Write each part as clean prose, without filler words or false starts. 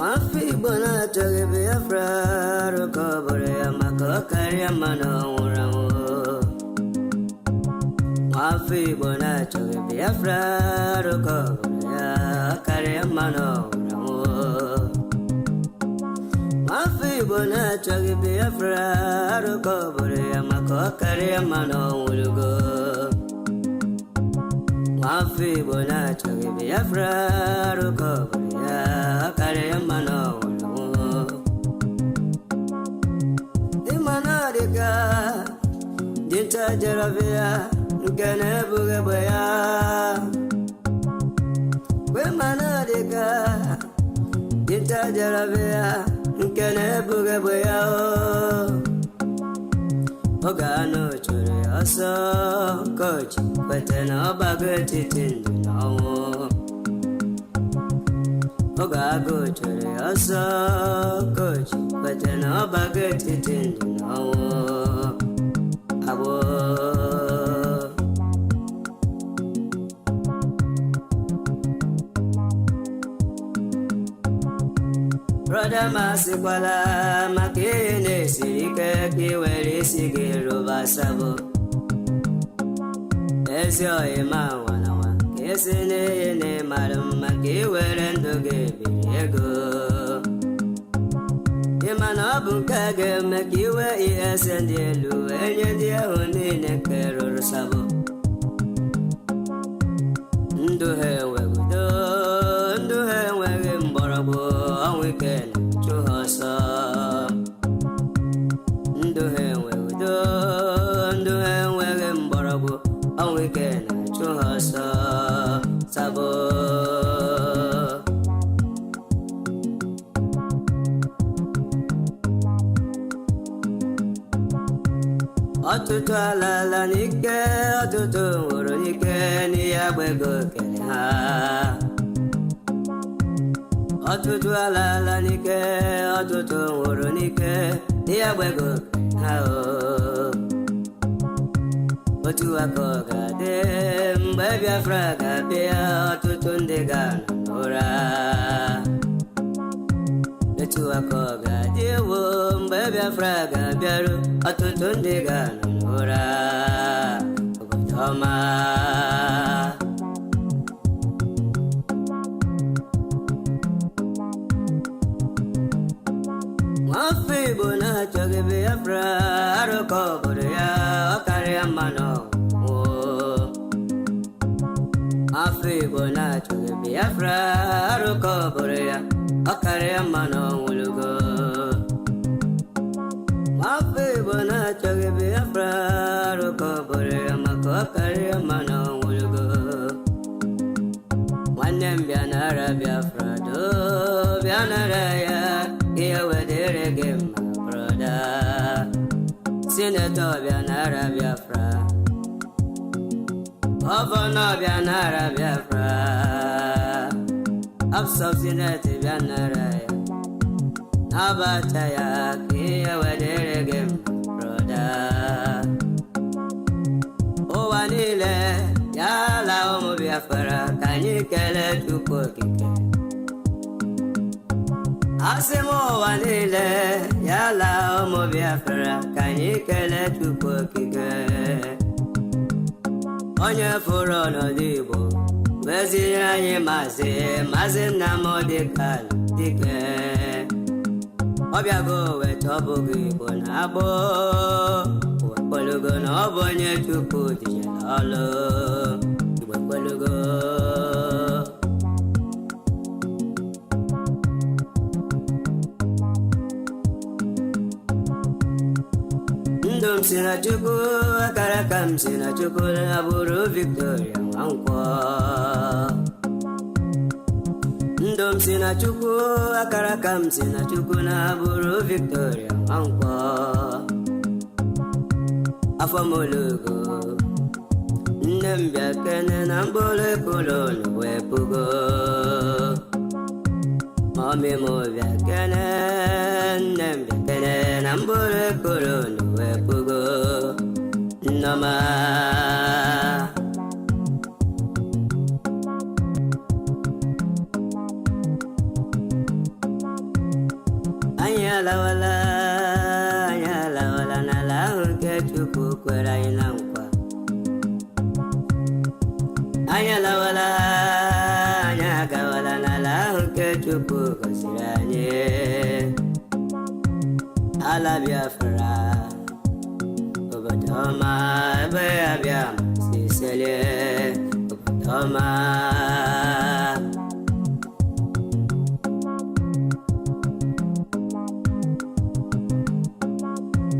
Mafi bona choge Biafra Rukobore Yamako Karyamano Uramo Mafi bona choge Biafra Rukobore Karyamano Uramo Mafi bona choge Biafra Rukobore Yamako Karyamano Urugo Mafi bona choge Biafra Rukobore Karyamano Imanadika Dinta Jaravia Gane Bugabaya Wemanadika Dinta Jaravia Gane Bugabaya Ogano Chore Aso Coach Petena Bagati Tindino Ogago chere asa coach, but no baget it in no abo. Brother Masikwala Makine Sirike Kiweri Sigiru Basabo Ezio Ima Wanawa Kesine ne Madam Maki Werendo Ego Imana Kage Makiwe ES and Yelu and Yadia Huni Neked Sabo Nduhe Wegudo Nduhe Wegim Borabo on weekend to Hosa Nduhe Wegudo Nduhe Wegim Borabo on weekend to Hosa Sabo Otutu alala nike, otutu wuru nike, ni agbego kele ha. Otutu alala nike, otutu wuru nike, ni agbego kele ha o. Otu akoga de, mbe Biafra gabia, otutu ndiga n'ora. Otu akoga de wo, mbe Biafra gabiaru, otutu ndiga n'ora. Obotoma. Mafi bona choge Biafra, arukobore ya Karyamano. Mafi bona choge Biafra, arukobore ya Karyamano ulugo. Mafi bona choge Biafra, arukobore ya Karyamano ulugo. Wanem bianara Biafra do bianara ya. Here with the reggae, my brother. Senator Bianara Biafra. Governor Bianara Biafra. Absop Senator Bianara. Nabataya, here with the reggae, my brother. Oh, Anile, Yala Omo Biafra. Can you get it to cook it? Asemo wanile yala omo Biafra kanyi kele tupo kike Onye furo Ndi Igbo Wezi anyị mazi na modikal dike Obiago wetobu gị Igbo na agbo Wekwelugo na ọbụ onye Chukwu dijela ọlụ Wekwelugo Ndom sina chuku, akarakam sina chuku, aburu Victoria wankwo. Ndom sina chuku, akarakam sina chuku, aburu Victoria wankwo. Afamolugo, ndembya kene na mbole kulonu wepugo. Mami movia kene, ndembya kene na mbole kulonu wepugo. Nama lawala na lahu nke Chukwu kwere anyị na nkwa. Anyị lawala anyị agawala n'ala ahụ nke Chukwu gọziri anyị. Ala Biafra, obodo ọma ebe ya bịa si selie, obodo ọma.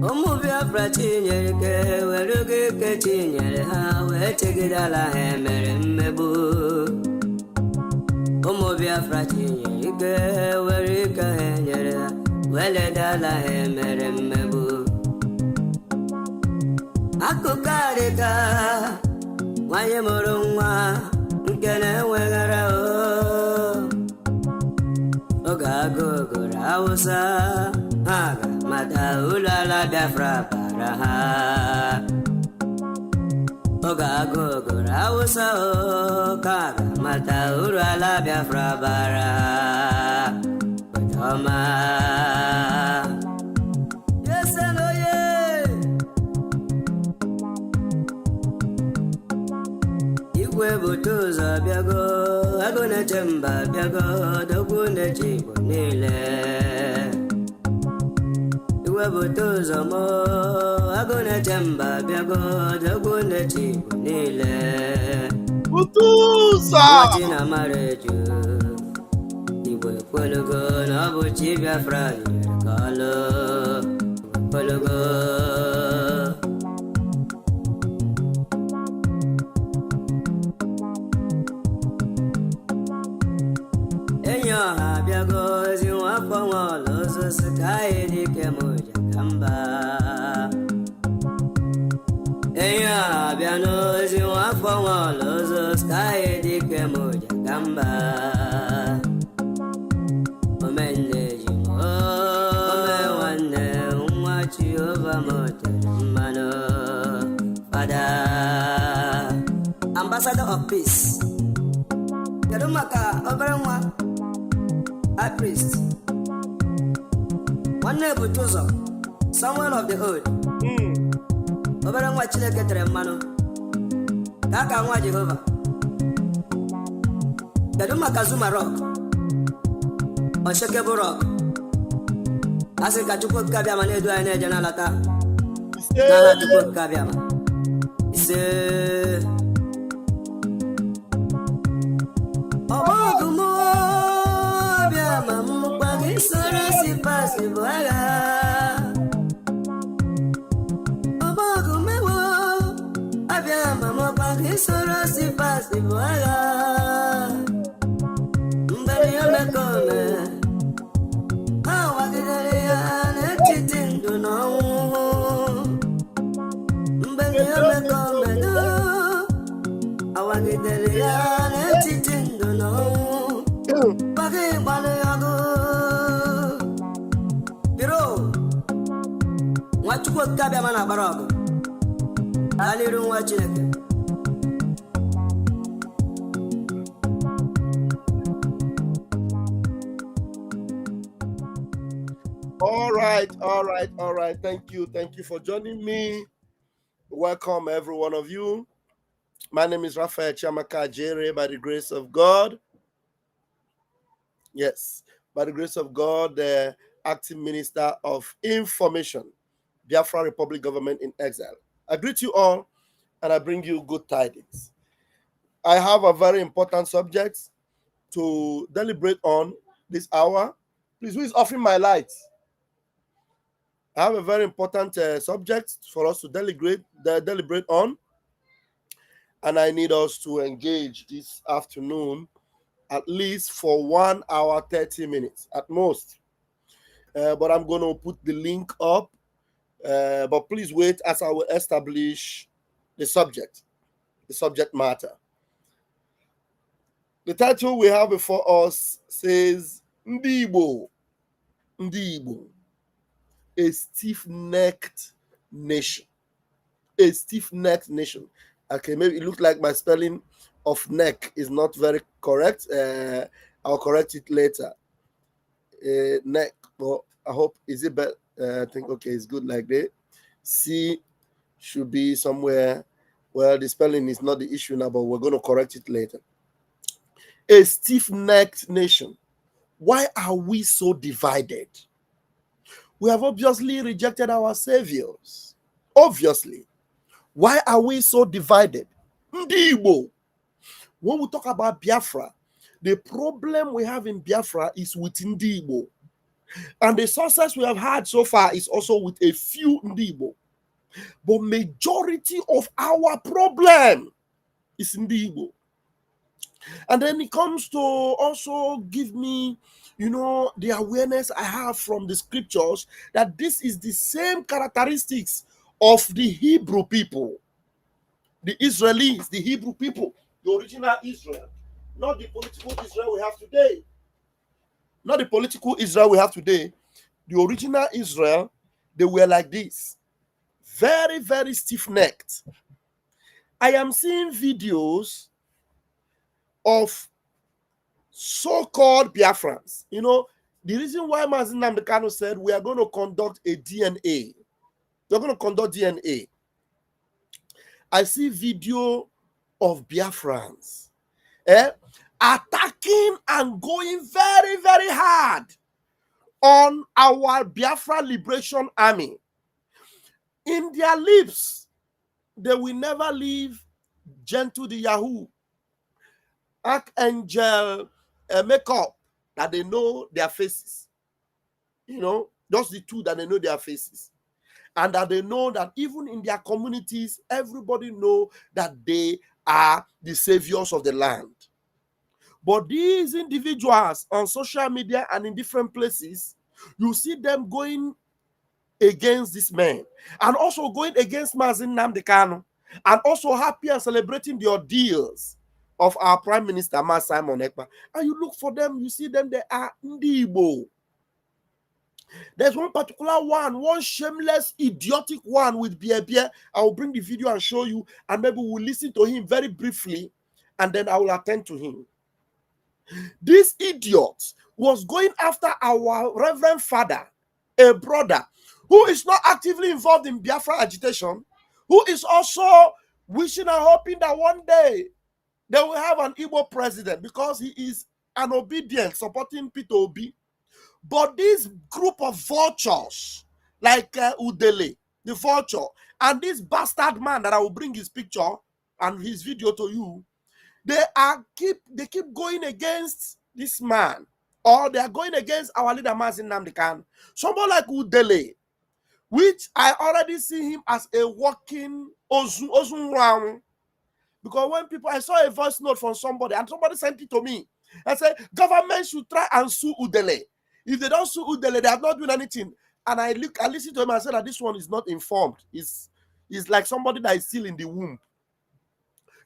Ụmụ Biafra tinyere ike were oge ike tinyere ha wee chegide ala ha emere mmegbu. Ụmụ Biafra tinyere ike were ike ha enyere ha wee leda ala ha emere mmegbu. Akụkọ adịka nwanyị mụrụ nwa nke na-enweghara oge agụụ gụrụ Hausa, ha ga-amata uru ala Biafra bara ha. Oge agụụ gụrụ Hausa, ka ga-amata uru ala Biafra bara ha. Obodo ọma. Igwe bute ụzọ bịago, agụ na-eche mba bịago, dogwu na-eche Igbo niile. Igwe bute ụzọ mo, agụ na-eche mba bịago, dogwu na-eche Igbo niile. Bute ụzọ! Ụbọchị na-amara eju, Igbo ekwelugo na ọ bụ chi Biafra nyere ka ọlụ. Igbo ekwelugo. Ọha bịago ozi nwafọ nwaọla ozosi ka anyị dike m ụja ka mba. Enyi ọha bịa n'ozi nwafọ nwaọla ozosi ka anyị dike m ụja ka mba. Omenne ji m ome nwanne nwa Jehova m tere mmanụ. Fada Ambassador of Peace, kedu maka obere nwa High Priest nwanne ebute ụzọ Samuel of the Old, obere nwa Chineke tere mmanụ ka aka nwa Jehova. Kedu maka Zuma Rock, Unshakable Rock, asị ka Chukwu okike abịama na-edu anyị na-eje n'alata n'aha Chukwu okike abịama. Ise ọgbọgụmụ abịama mkpa gị soro si pasi bụ agha. Ọgbọgụmewo abịama mkpa gị soro si pasi bụ agha. Mgbe ya mekome ha wagidere ya n'etiti ndụ na ọnwụ. Mgbe ya mekome awagidere ya n'etiti ndụ na ọnwụ. Bagi gbalị ọgụ biro nwa Chukwu okike abịama na-agbara ọgụ gaa n'iru nwa Chineke. All right. Thank you for joining me. Welcome every one of you. My name is Raphael Chiamaka Jere, by the grace of God. Yes, by the grace of God, the acting minister of information, Biafran Republic Government in Exile. I greet you all and I bring you good tidings. I have a very important subject to deliberate on this hour. Please, who is offering my light? I have a very important subject for us to deliberate on, and I need us to engage this afternoon at least for 1 hour, 30 minutes at most. But I'm going to put the link up. But please wait as I will establish the subject matter. The title we have before us says Ndi Igbo, a stiff-necked nation. A stiff-necked nation. Okay, maybe it looks like my spelling of neck is not very correct. I'll correct it later. Neck, but I hope, is it better? I think, okay, it's good like that. C should be somewhere. Well, the spelling is not the issue now, but we're going to correct it later. A stiff-necked nation. Why are we so divided? We have obviously rejected our saviors. Obviously. Why are we so divided? Ndi Igbo. When we talk about Biafra, the problem we have in Biafra is with Ndi Igbo. And the success we have had so far is also with a few Ndi Igbo. But majority of our problem is Ndi Igbo. And then it comes to also give me, the awareness I have from the scriptures that this is the same characteristics of the Hebrew people. The Israelis, the Hebrew people, the original Israel, not the political Israel we have today. Not the political Israel we have today. The original Israel, they were like this. Very, very stiff-necked. I am seeing videos of so-called Biafrans. The reason why Mazi Nnamdi Kanu said we are going to conduct a DNA. We're going to conduct DNA. I see video of Biafrans attacking and going very, very hard on our Biafra Liberation Army. In their lips, they will never leave Gentle the Yahoo, Archangel makeup, that they know their faces. Just the two that they know their faces. And that they know that even in their communities, everybody know that they are the saviors of the land. But these individuals on social media and in different places, you see them going against this man and also going against Mazi Nnamdi Kanu and also happy and celebrating the ordeals of our Prime Minister, Simon Ekpa. And you look for them, you see them, they are Ndi Igbo. There's one particular one shameless, idiotic one with Bia. I will bring the video and show you, and maybe we'll listen to him very briefly, and then I will attend to him. This idiot was going after our Reverend Father, a brother, who is not actively involved in Biafra agitation, who is also wishing and hoping that one day they will have an Igbo president because he is an obedient, supporting Peter Obi. But this group of vultures, like Udele, the vulture, and this bastard man that I will bring his picture and his video to you, they keep going against this man, or they are going against our leader Mazi Nnamdi Kanu. Someone like Udele, which I already see him as a walking Ozun. Because when I saw a voice note from somebody, and somebody sent it to me, and said, government should try and sue Udele. If they don't sue Udele, they have not done anything. And I listened to him and said that this one is not informed. It's like somebody that is still in the womb.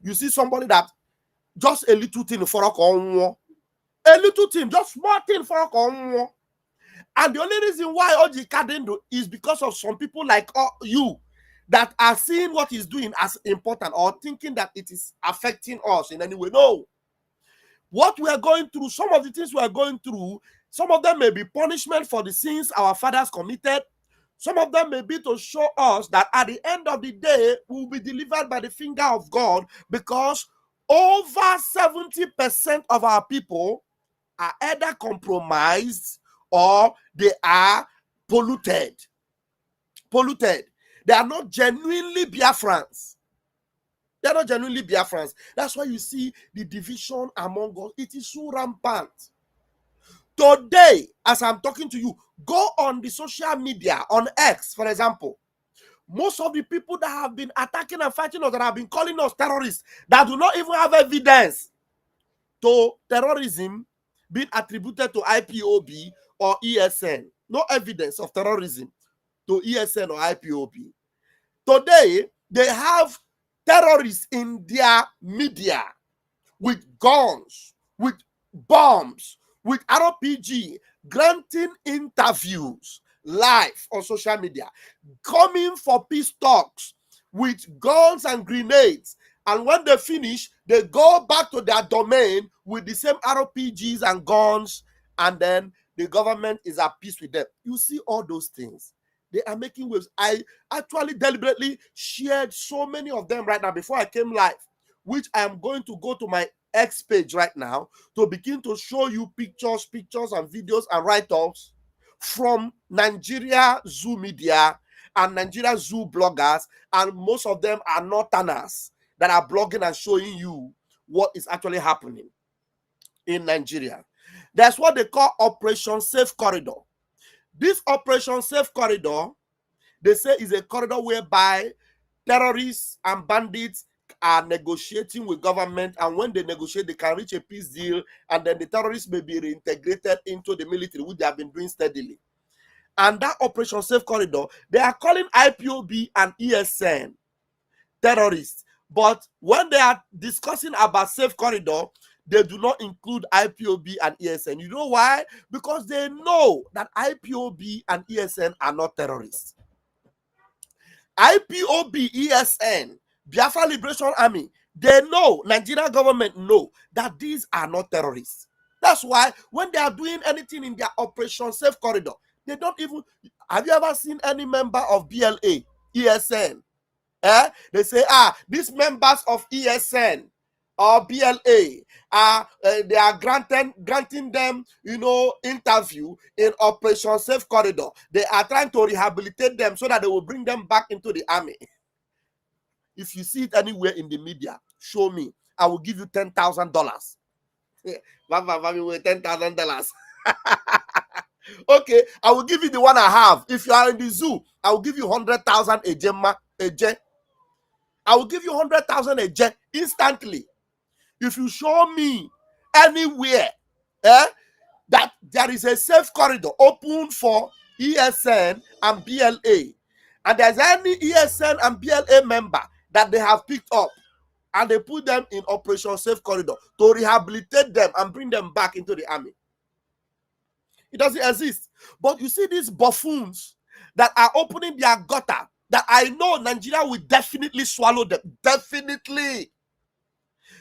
You see somebody that just a little thing for a little thing, just small thing for a. And the only reason why Oji Kadendo is because of some people like you that are seeing what he's doing as important or thinking that it is affecting us in any way. No. What we are going through, some of the things we are going through, some of them may be punishment for the sins our fathers committed. Some of them may be to show us that at the end of the day, we will be delivered by the finger of God, because over 70% of our people are either compromised or they are polluted. They are not genuinely Biafrans. They are not genuinely Biafrans. That's why you see the division among us. It is so rampant. Today, as I'm talking to you, go on the social media, on X, for example. Most of the people that have been attacking and fighting us, that have been calling us terrorists, that do not even have evidence to terrorism being attributed to IPOB or ESN. No evidence of terrorism to ESN or IPOB. Today, they have terrorists in their media with guns, with bombs, with RPG, granting interviews live on social media, coming for peace talks with guns and grenades. And when they finish, they go back to their domain with the same RPGs and guns, and then the government is at peace with them. You see all those things. They are making waves. I actually deliberately shared so many of them right now before I came live, which I am going to go to my X page right now to begin to show you pictures and videos and write-ups from Nigeria Zoo media and Nigeria Zoo bloggers, and most of them are Northerners that are blogging and showing you what is actually happening in Nigeria. That's what they call Operation Safe Corridor. This Operation Safe Corridor, they say, is a corridor whereby terrorists and bandits are negotiating with government, and when they negotiate, they can reach a peace deal, and then the terrorists may be reintegrated into the military, which they have been doing steadily. And that Operation Safe Corridor, they are calling IPOB and ESN terrorists. But when they are discussing about Safe Corridor, they do not include IPOB and ESN. You know why? Because they know that IPOB and ESN are not terrorists. IPOB, ESN, Biafran Liberation Army, they know, Nigerian government know that these are not terrorists. That's why when they are doing anything in their Operation Safe Corridor, they don't even... Have you ever seen any member of BLA, ESN? They say, these members of ESN or BLA they are granting them, interview in Operation Safe Corridor. They are trying to rehabilitate them so that they will bring them back into the army. If you see it anywhere in the media, show me. I will give you $10,000. $10,000. Okay, I will give you the one I have. If you are in the zoo, I will give you 100,000 a jen. I will give you 100,000 a jen instantly. If you show me anywhere that there is a safe corridor open for ESN and BLA, and there's any ESN and BLA member that they have picked up and they put them in Operation Safe Corridor to rehabilitate them and bring them back into the army, it doesn't exist. But you see these buffoons that are opening their gutter, that I know Nigeria will definitely swallow them. Definitely.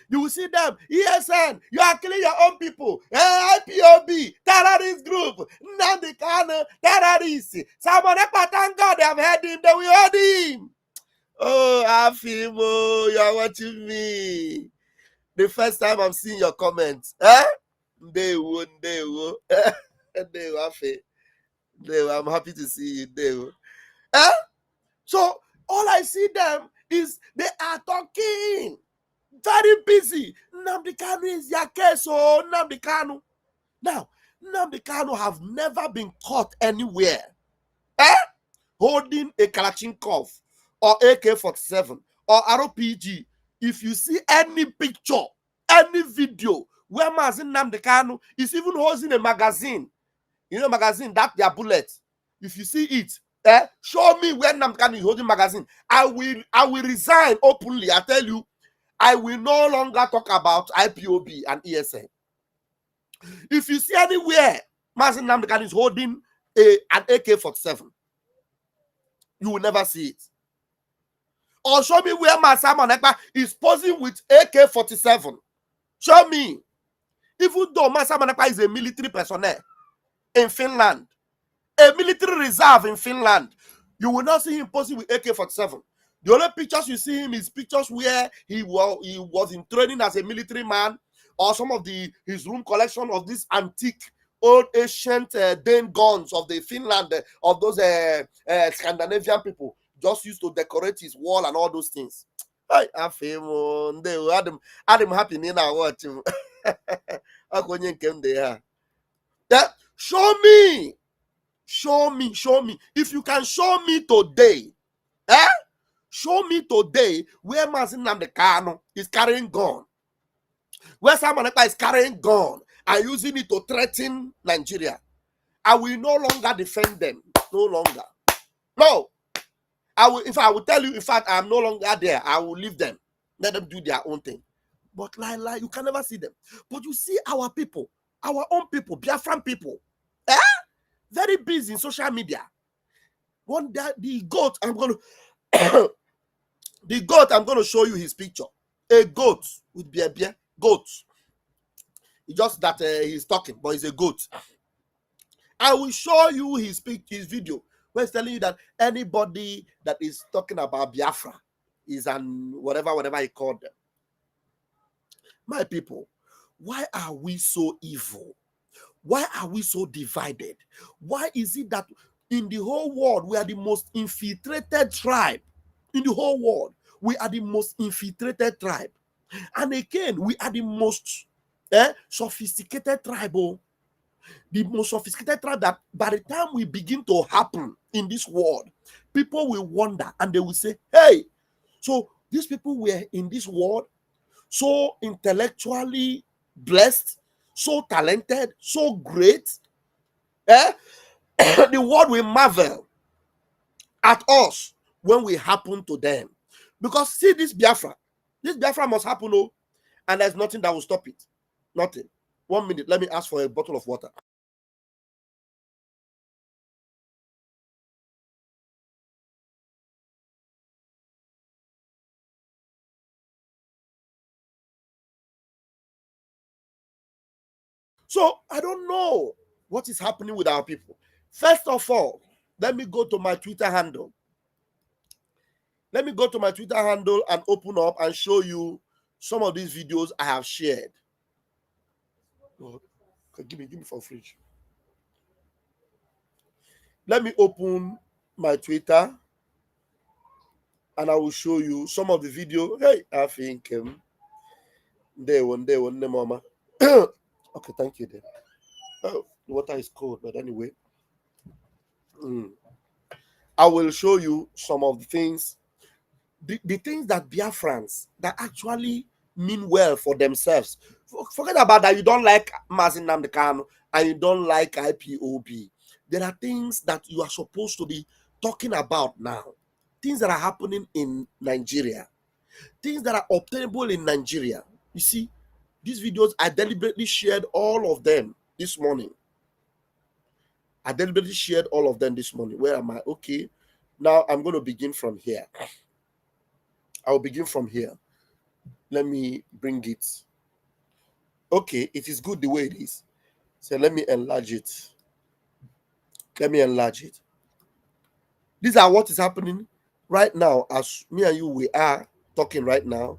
You will see them. ESN, you are killing your own people. IPOB, terrorist group. Ndi Igbo, terrorist. Someone, thank God they have heard him. They will hold him. Oh, Afimo, you are watching me. The first time I'm seeing your comments. They will. I'm happy to see you. So all I see them is they are talking. Very busy. Nnamdi Kanu is their case. Oh, Nnamdi Kanu. Now, Nnamdi Kanu have never been caught anywhere holding a Kalashnikov or AK-47 or RPG. If you see any picture, any video where Mazin Nnamdi Kanu is even holding a magazine, magazine that their bullets. If you see it, show me where Nnamdi Kanu is holding magazine. I will resign openly. I tell you, I will no longer talk about IPOB and ESN. If you see anywhere Mazin Nnamdi Kanu is holding an AK-47, you will never see it. Or show me where Simon Ekpa is posing with AK-47. Show me. Even though Simon Ekpa is a military personnel in Finland, a military reserve in Finland, you will not see him posing with AK-47. The only pictures you see him is pictures where he was in training as a military man, or some of his room collection of this antique, old, ancient Dane guns of the Finland, of those Scandinavian people, just used to decorate his wall and all those things. I Adam happy now watch him. Yeah, show me. If you can show me today, show me today where Mazin Nnamdi Kanu is carrying gun, where Simon Ekpa is carrying gun and using it to threaten Nigeria. I will no longer defend them. No longer. No. I will tell you, in fact, I am no longer there. I will leave them. Let them do their own thing. But you can never see them. But you see our people, our own people, Biafran people, very busy in social media. One day, the goat, I'm going to show you his picture. A goat with beer. Goat. It's just that he's talking, but he's a goat. I will show you his video where he's telling you that anybody that is talking about Biafra is an whatever he called them. My people, why are we so evil? Why are we so divided? Why is it that in the whole world we are the most infiltrated tribe? In the whole world, we are the most infiltrated tribe. And again, we are the most sophisticated tribe. Oh, the most sophisticated tribe that by the time we begin to happen in this world, people will wonder and they will say, hey, so these people were in this world so intellectually blessed, so talented, so great. The world will marvel at us when we happen to them. Because see this Biafra must happen, oh, and there's nothing that will stop it. Nothing. 1 minute, let me ask for a bottle of water. So I don't know what is happening with our people. First of all, let me go to my Twitter handle. Let me go to my Twitter handle and open up and show you some of these videos I have shared. Okay, give me for fridge. Let me open my Twitter and I will show you some of the video. Hey, I think day one, mama. Okay, thank you then. Oh, the water is cold, but anyway. I will show you some of the things, the things that Biafrans that actually mean well for themselves. Forget about that. You don't like Mazin Namdekan and you don't like IPOB. There are things that you are supposed to be talking about now. Things that are happening in Nigeria. Things that are obtainable in Nigeria. You see, these videos, I deliberately shared all of them this morning. I deliberately shared all of them this morning. Where am I? Okay. Now I'm going to begin from here. I'll begin from here. Let me bring it. Okay, it is good the way it is. So let me enlarge it. Let me enlarge it. These are what is happening right now as me and you, we are talking right now.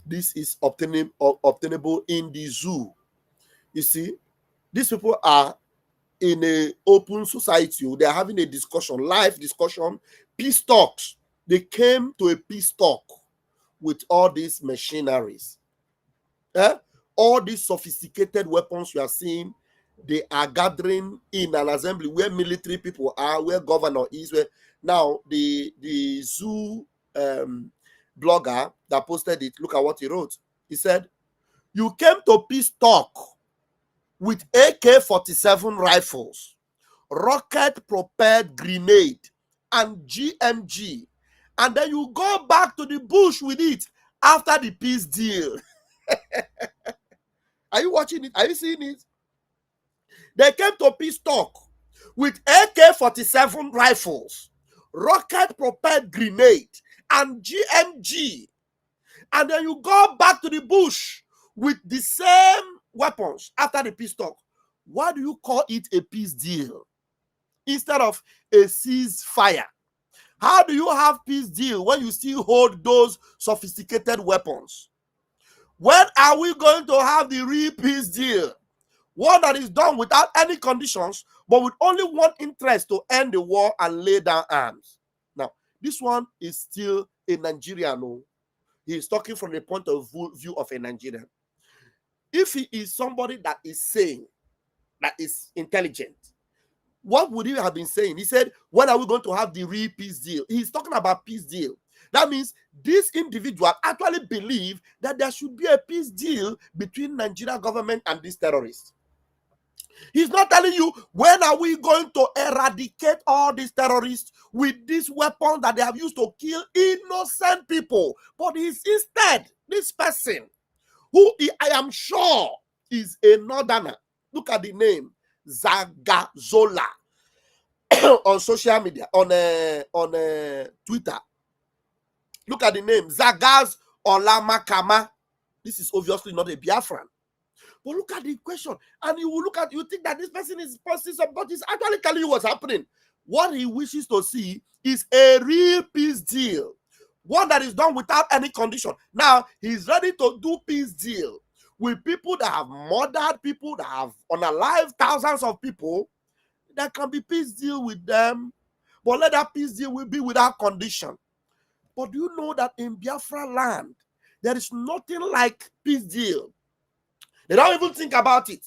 This is obtainable in the zoo. You see, these people are in an open society. They are having a discussion, live discussion, peace talks. They came to a peace talk with all these machineries. All these sophisticated weapons you are seeing, they are gathering in an assembly where military people are, where governor is. Where now the zoo blogger that posted it, look at what he wrote. He said, you came to peace talk with AK-47 rifles, rocket-propelled grenade, and GMG, and then you go back to the bush with it after the peace deal. Are you watching it? Are you seeing it? They came to peace talk with AK-47 rifles, rocket-propelled grenade, and GMG, and then you go back to the bush with the same weapons after the peace talk. Why do you call it a peace deal instead of a ceasefire? How do you have peace deal when you still hold those sophisticated weapons? When are we going to have the real peace deal? One that is done without any conditions, but with only one interest to end the war and lay down arms. Now, this one is still a Nigerian. No? He is talking from the point of view of a Nigerian. If he is somebody that is sane, that is intelligent, what would he have been saying? He said, when are we going to have the real peace deal? He's talking about peace deal. That means this individual actually believe that there should be a peace deal between Nigeria government and these terrorists. He's not telling you, when are we going to eradicate all these terrorists with these weapons that they have used to kill innocent people. But he's instead, this person, who I am sure is a northerner. Look at the name, Zagazola, on social media, on Twitter. Look at the name, Zagaz Olamakama. This is obviously not a Biafran. But look at the question, and you will look at, you think that this person is posting some, but he's actually telling you what's happening. What he wishes to see is a real peace deal, one that is done without any condition. Now he's ready to do peace deal with people that have murdered people, that have unalived thousands of people. There can be peace deal with them, but let that peace deal will be without condition. But do you know that in Biafra land, there is nothing like peace deal? They don't even think about it.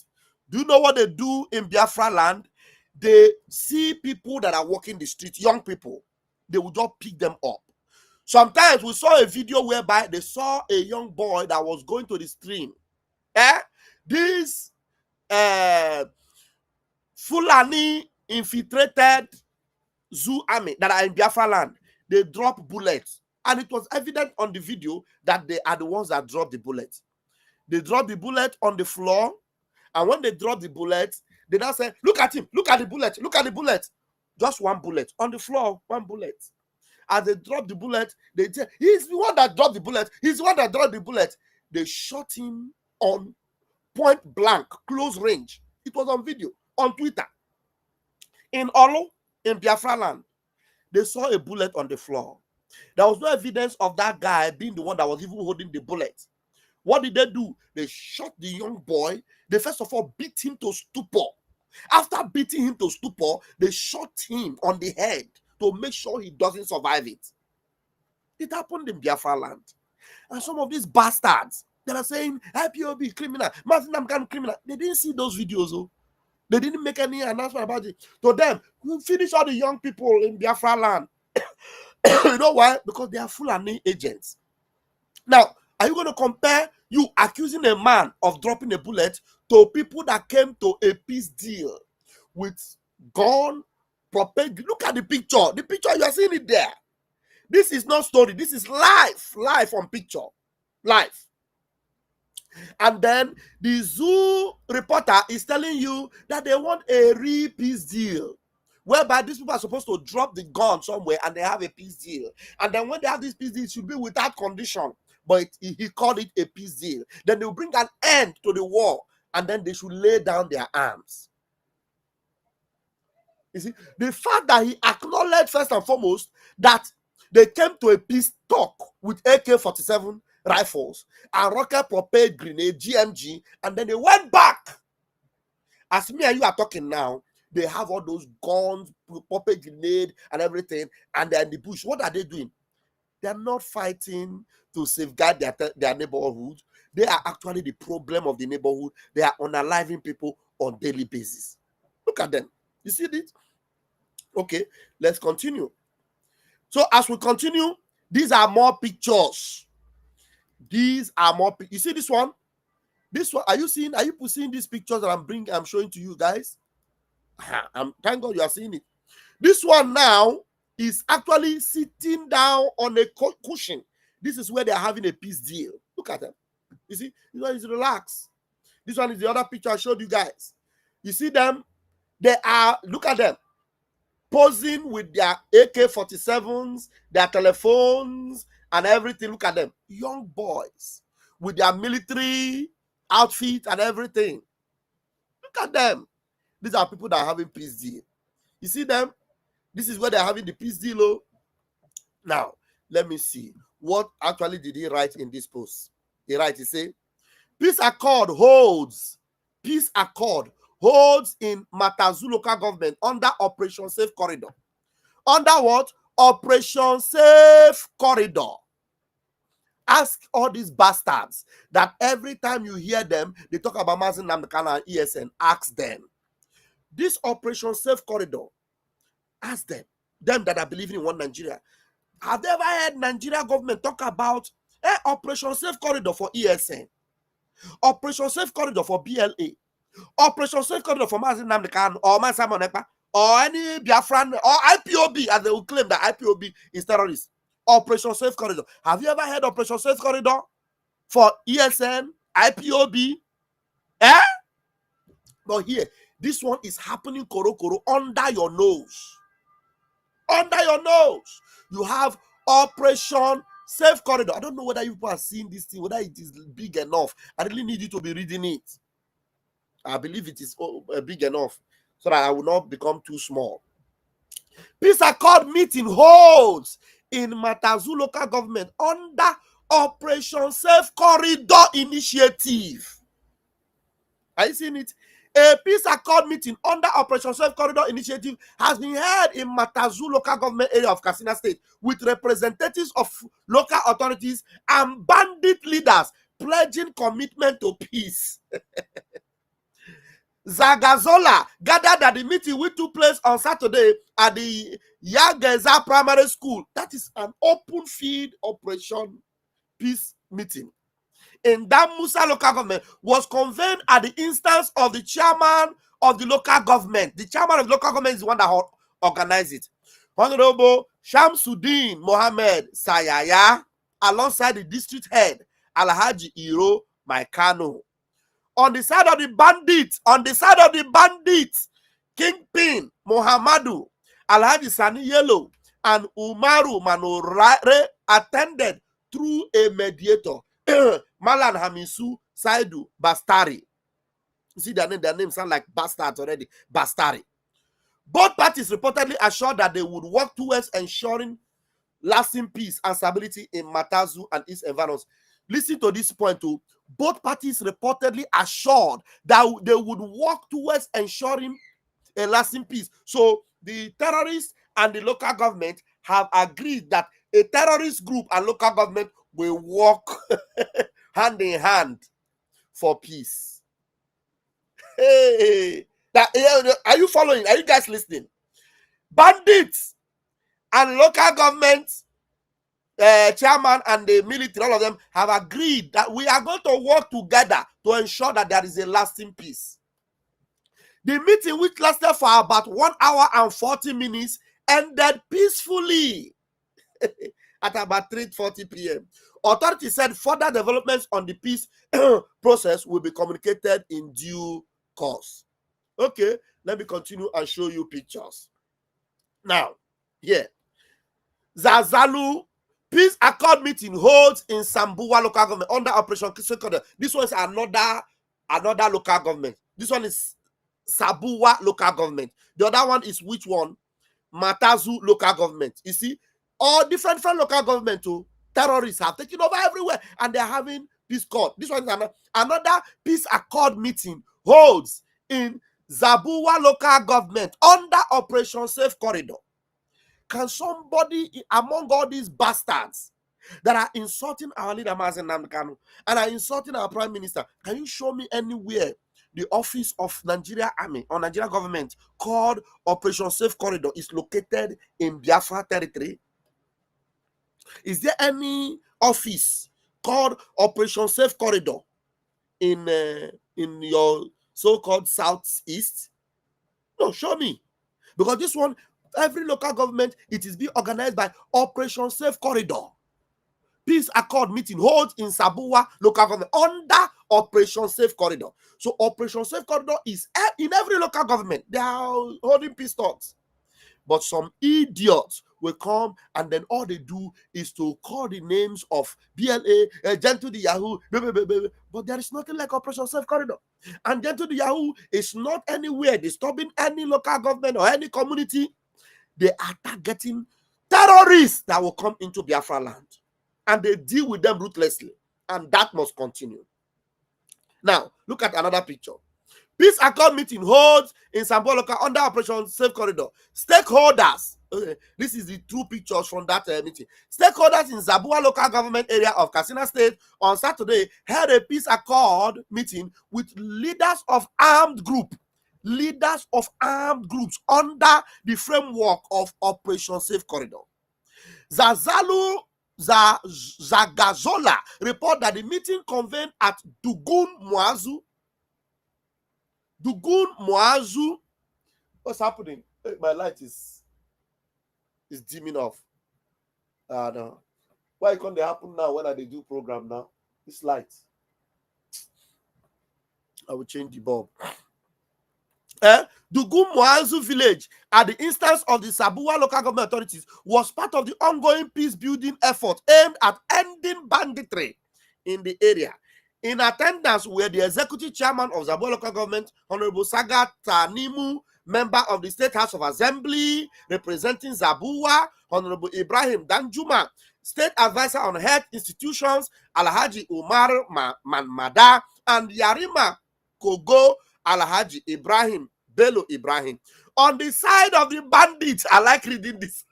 Do you know what they do in Biafra land? They see people that are walking the street, young people, they will just pick them up. Sometimes we saw a video whereby they saw a young boy that was going to the stream. This Fulani infiltrated Zoo army that are in Biafra land, they drop bullets. And it was evident on the video that they are the ones that dropped the bullet. They dropped the bullet on the floor. And when they dropped the bullet, they now say, look at him, look at the bullet, look at the bullet. Just one bullet. On the floor, one bullet. As they dropped the bullet, they say, he's the one that dropped the bullet. He's the one that dropped the bullet. They shot him on point blank, close range. It was on video, on Twitter. In Olo, in Biafra land, they saw a bullet on the floor. There was no evidence of that guy being the one that was even holding the bullet. What did they do? They shot the young boy. They first of all beat him to stupor. After beating him to stupor, they shot him on the head to make sure he doesn't survive it. It happened in Biafra land. And some of these bastards that are saying IPOB criminal, Martin Namkan criminal, they didn't see those videos. Oh. They didn't make any announcement about it. To them, we finish all the young people in Biafra land. You know why? Because they are Fulani agents. Now, are you going to compare you accusing a man of dropping a bullet to people that came to a peace deal with gun, propaganda? Look at the picture. The picture, you are seeing it there. This is not story. This is live on picture. Live. And then the zoo reporter is telling you that they want a real peace deal, whereby these people are supposed to drop the gun somewhere and they have a peace deal. And then when they have this peace deal, it should be without condition. But he called it a peace deal. Then they'll bring an end to the war, and then they should lay down their arms. You see, the fact that he acknowledged first and foremost that they came to a peace talk with AK-47 rifles and rocket-propelled grenade, GMG, and then they went back. As me and you are talking now, they have all those guns, propelled grenade, and everything, and they're in the bush. What are they doing? They are not fighting to safeguard their neighborhood. They are actually the problem of the neighborhood. They are unaliving people on daily basis. Look at them. You see this? Okay, let's continue. So as we continue, these are more pictures. These are more. You see this one? This one. Are you seeing these pictures that I'm showing to you guys? Thank God you are seeing it. This one now is actually sitting down on a cushion. This is where they are having a peace deal. Look at them. You see, this one is relaxed. This one is the other picture I showed you guys. You see them? They are, look at them, posing with their AK-47s, their telephones, and everything. Look at them. Young boys with their military outfit and everything. Look at them. These are people that are having peace deal. You see them? This is where they're having the peace deal. Oh. Now, let me see. What actually did he write in this post? He said, peace accord holds in Matazu local government under Operation Safe Corridor. Under what? Operation Safe Corridor. Ask all these bastards that every time you hear them, they talk about Mazin Namdekana and ESN. Ask them. This Operation Safe Corridor, ask them that are believing in one Nigeria. Have they ever heard Nigeria government talk about Operation Safe Corridor for ESN, Operation Safe Corridor for BLA, Operation Safe Corridor for Mazin Namdekan or Mansamon Ekpa, or any Biafran or IPOB, as they will claim that IPOB is terrorist? Operation Safe Corridor. Have you ever heard Operation Safe Corridor for ESN, IPOB? But here, this one is happening koro under your nose. Under your nose. You have Operation Safe Corridor. I don't know whether you people are seeing this thing, whether it is big enough. I really need you to be reading it. I believe it is big enough so that I will not become too small. Peace Accord meeting holds in Matazu local government under Operation Safe Corridor Initiative. Are you seeing it? A peace accord meeting under Operation Safe Corridor Initiative has been held in Matazu local government area of Katsina State with representatives of local authorities and bandit leaders pledging commitment to peace. Zagazola gathered at the meeting which took place on Saturday at the Yageza Primary School. That is an open field operation peace meeting in that Musa local government was convened at the instance of the chairman of the local government. The chairman of the local government is the one that organized it. Honorable Shamsuddin Mohammed Sayaya, alongside the district head Alhaji Iro Maikano. On the side of the bandits, Kingpin Mohamadu, Alhaji Sani Yellow, and Umaru Manorare attended through a mediator, Malan Hamisu Saidu Bastari. You see their name sound like bastards already. Bastari. Both parties reportedly assured that they would work towards ensuring lasting peace and stability in Matazu and its environs. Listen to this point too. Both parties reportedly assured that they would work towards ensuring a lasting peace. So the terrorists and the local government have agreed that a terrorist group and local government will work hand in hand for peace. Hey, are you following? Are you guys listening? Bandits and local government chairman and the military, all of them have agreed that we are going to work together to ensure that there is a lasting peace. The meeting, which lasted for about 1 hour and 40 minutes, ended peacefully at about 3:40 p.m. Authorities said further developments on the peace process will be communicated in due course. Okay, let me continue and show you pictures. Now, here, Zazalu Peace Accord meeting holds in Sambuwa local government under Operation Kisokoda. This one is another local government. This one is Sabuwa local government. The other one is which one? Matazu local government. You see, all different local government too. Terrorists have taken over everywhere and they're having peace accord. This one is another peace accord meeting holds in Zabuwa local government under Operation Safe Corridor. Can somebody among all these bastards that are insulting our leader Mazen Namdekanu and are insulting our prime minister, can you show me anywhere the office of Nigeria Army or Nigeria government called Operation Safe Corridor is located in Biafra territory? Is there any office called Operation Safe Corridor in your so-called southeast? No, show me. Because this one, every local government, it is being organized by Operation Safe Corridor. Peace Accord meeting holds in Sabuwa local government under Operation Safe Corridor. So Operation Safe Corridor is in every local government. They are holding peace talks. But some idiots will come and then all they do is to call the names of BLA, Gentle the Yahoo, but there is nothing like Operation Safe Corridor. And Gentle the Yahoo is not anywhere disturbing any local government or any community. They are targeting terrorists that will come into Biafra land. And they deal with them ruthlessly. And that must continue. Now, look at another picture. Peace Accord meeting holds in Sambo local under Operation Safe Corridor. Stakeholders, this is the true pictures from that meeting. Stakeholders in Zabua local government area of Katsina State on Saturday held a peace accord meeting with leaders of armed groups under the framework of Operation Safe Corridor. Zagazola report that the meeting convened at Dugun Muazu. What's happening? My light is dimming off. No. Why can't they happen now when I do program now? This light. I will change the bulb. Dugun Muazu village, at the instance of the Sabuwa local government authorities, was part of the ongoing peace building effort aimed at ending banditry in the area. In attendance were the executive chairman of Zabua local government, Honorable Sagat Tanimu, member of the State House of Assembly representing Zabua, Honorable Ibrahim Danjuma, State Advisor on Health Institutions, Alhaji Umar Manmada, and Yarima Kogo, Alhaji Ibrahim Bello Ibrahim. On the side of the bandits, I like reading this.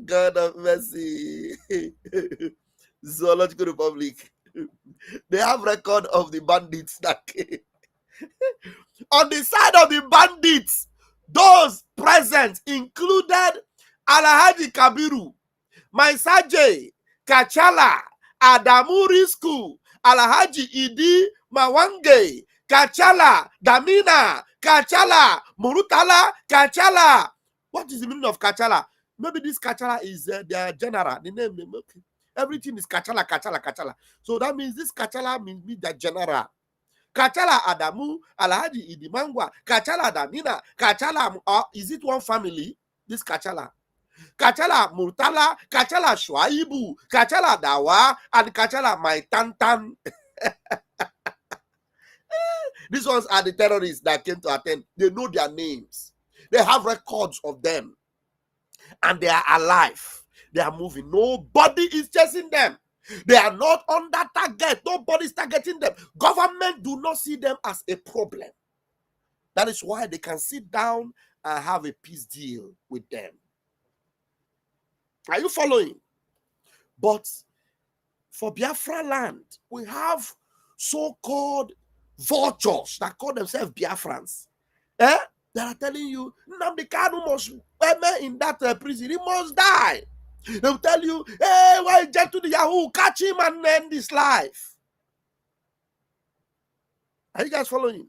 God of mercy. Zoological Republic. They have record of the bandits that came. On the side of the bandits, those present included Alhaji Kabiru, Maisaje, Kachala, Adamu Risku, Alhaji Idi Mawange, Kachala, Damina, Kachala, Murutala, Kachala. What is the meaning of Kachala? Maybe this Kachala is their general. The name, okay. Everything is Kachala, Kachala, Kachala. So that means this Kachala means the general. Kachala Adamu, Alhaji Idi Mangwa, Kachala Damina, Kachala, is it one family? This Kachala. Kachala Murtala, Kachala Shwaibu, Kachala Dawa, and Kachala Maitantan. These ones are the terrorists that came to attend. They know their names. They have records of them. And they are alive. They are moving. Nobody is chasing them. They are not under target. Nobody is targeting them. Government do not see them as a problem. That is why they can sit down and have a peace deal with them. Are you following? But for Biafra land, we have so-called vultures that call themselves Biafrans. They are telling you, Nnamdi Kanu must in that prison. He must die. They will tell you, hey, why get to the Yahoo? Catch him and end his life. Are you guys following?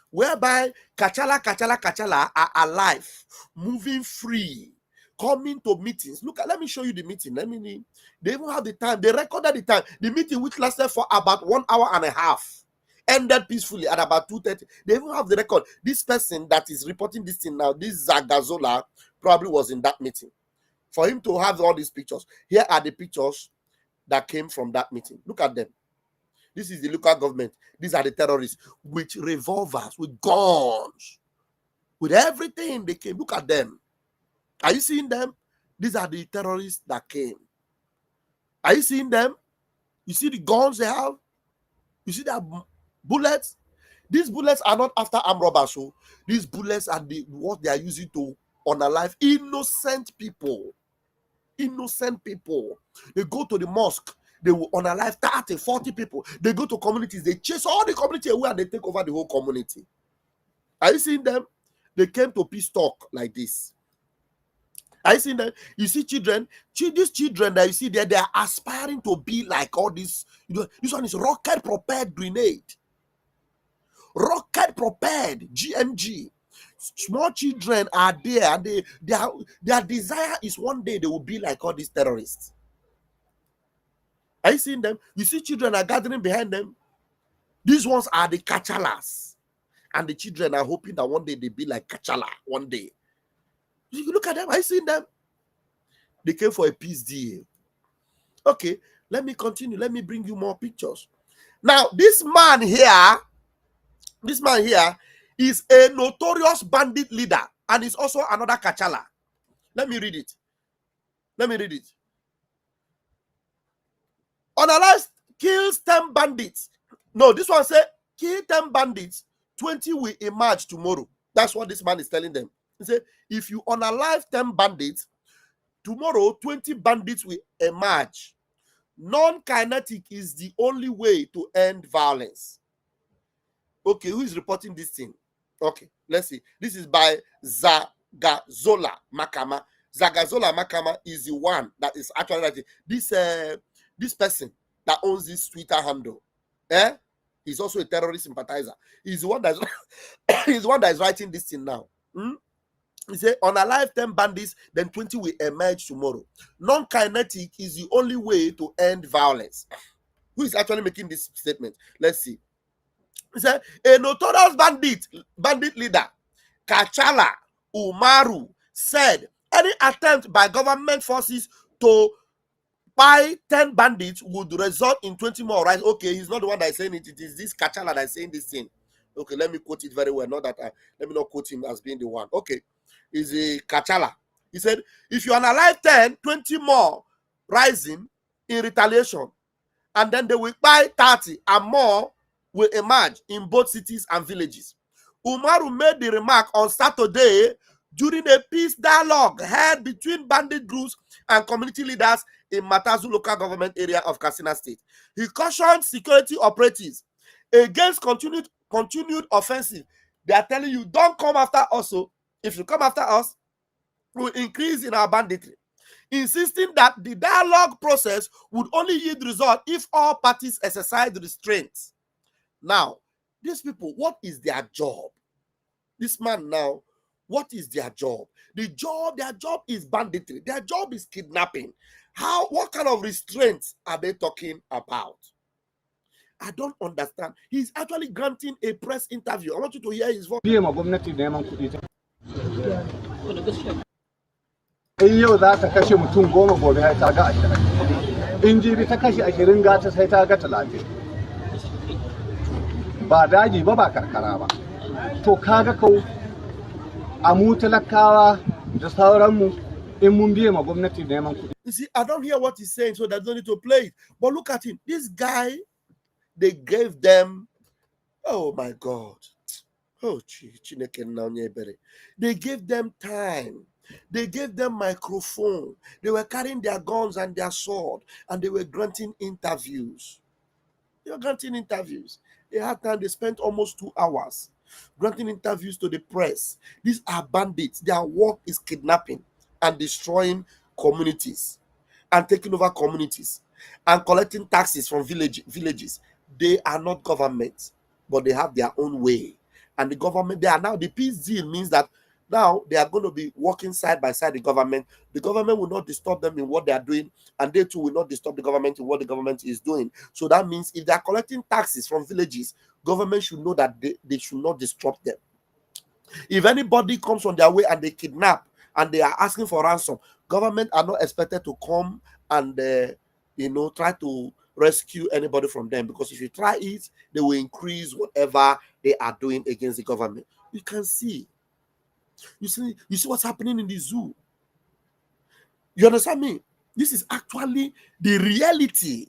Whereby Kachala are alive, moving free, coming to meetings. Look, let me show you the meeting. They even have the time. They recorded the time. The meeting, which lasted for about 1 hour and a half, ended peacefully at about 2:30. They even have the record. This person that is reporting this thing now, this Zagazola, probably was in that meeting. For him to have all these pictures. Here are the pictures that came from that meeting. Look at them. This is the local government. These are the terrorists with revolvers, with guns, with everything they came. Look at them. Are you seeing them? These are the terrorists that came. Are you seeing them? You see the guns they have? You see their bullets? These bullets are not after armed robbers. So these bullets are what they are using to unalive innocent people. Innocent people. They go to the mosque. They will unalive 30, 40 people. They go to communities. They chase all the community away and they take over the whole community. Are you seeing them? They came to peace talk like this. Are you seeing them? You see children, these children that you see there, they are aspiring to be like all this. You know, this one is rocket-propelled grenade. Rocket-propelled GMG. Small children are there, and their desire is one day they will be like all these terrorists. Are you seeing them? You see children are gathering behind them. These ones are the Kachalas. And the children are hoping that one day they be like Kachala. One day. You look at them. Are you seeing them? They came for a peace deal. Okay, let me continue. Let me bring you more pictures. Now, this man here is a notorious bandit leader. And is also another Kachala. Let me read it. Unalive kills 10 bandits. No, this one said, kill 10 bandits, 20 will emerge tomorrow. That's what this man is telling them. He said, if you unalive 10 bandits, tomorrow 20 bandits will emerge. Non-kinetic is the only way to end violence. Okay, who is reporting this thing? Okay, let's see. This is by Zagazola Makama. Zagazola Makama is the one that is actually writing. This person that owns this Twitter handle, he's also a terrorist sympathizer. He's the one that is writing this thing now. He said, unalive 10 bandits, then 20 will emerge tomorrow. Non-kinetic is the only way to end violence. Who is actually making this statement? Let's see. He said, a notorious bandit leader, Kachala Umaru, said Any attempt by government forces to buy 10 bandits would result in 20 more, right? Okay, he's not the one that is saying it. It is this Kachala that is saying this thing. Okay, let me quote it very well. Not that let me not quote him as being the one. Okay, is a Kachala. He said, if you analyze 10, 20 more rising in retaliation, and then they will buy 30 and more will emerge in both cities and villages. Umaru made the remark on Saturday during a peace dialogue held between bandit groups and community leaders in Matazu local government area of Katsina State. He cautioned security operatives against continued offensive. They are telling you, don't come after us. So if you come after us, we'll increase in our banditry, insisting that the dialogue process would only yield result if all parties exercise restraint. Now, these people, what is their job? This man now, what is their job? Their job is banditry. Their job is kidnapping. What kind of restraints are they talking about? I don't understand. He's actually granting a press interview. I want you to hear his voice. In yau za ta kashe mutum 10 gobe sai ta ga 20. In jibi ta kashe 20 gata sai ta ga 30. Ba daji ba karkara ba. To kaga kau a mu talakawa da sauranmu in mun biye ma gwamnati neman kuɗi. You see, I don't hear what he's saying, so there's no need to play it. But look at him. This guy, they gave them, oh my God. Oh, they gave them time. They gave them microphone. They were carrying their guns and their sword, and they were granting interviews. They were granting interviews. They had time. They spent almost 2 hours granting interviews to the press. These are bandits. Their work is kidnapping and destroying communities and taking over communities and collecting taxes from villages. They are not government, but they have their own way. And the government, they are now, the peace deal means that now they are going to be working side by side the government. The government will not disturb them in what they are doing, and they too will not disturb the government in what the government is doing. So that means if they are collecting taxes from villages, government should know that they should not disrupt them. If anybody comes on their way and they kidnap and they are asking for ransom, government are not expected to come and try to rescue anybody from them, because if you try it, they will increase whatever they are doing against the government. You can see. You see what's happening in the zoo. You understand me? This is actually the reality.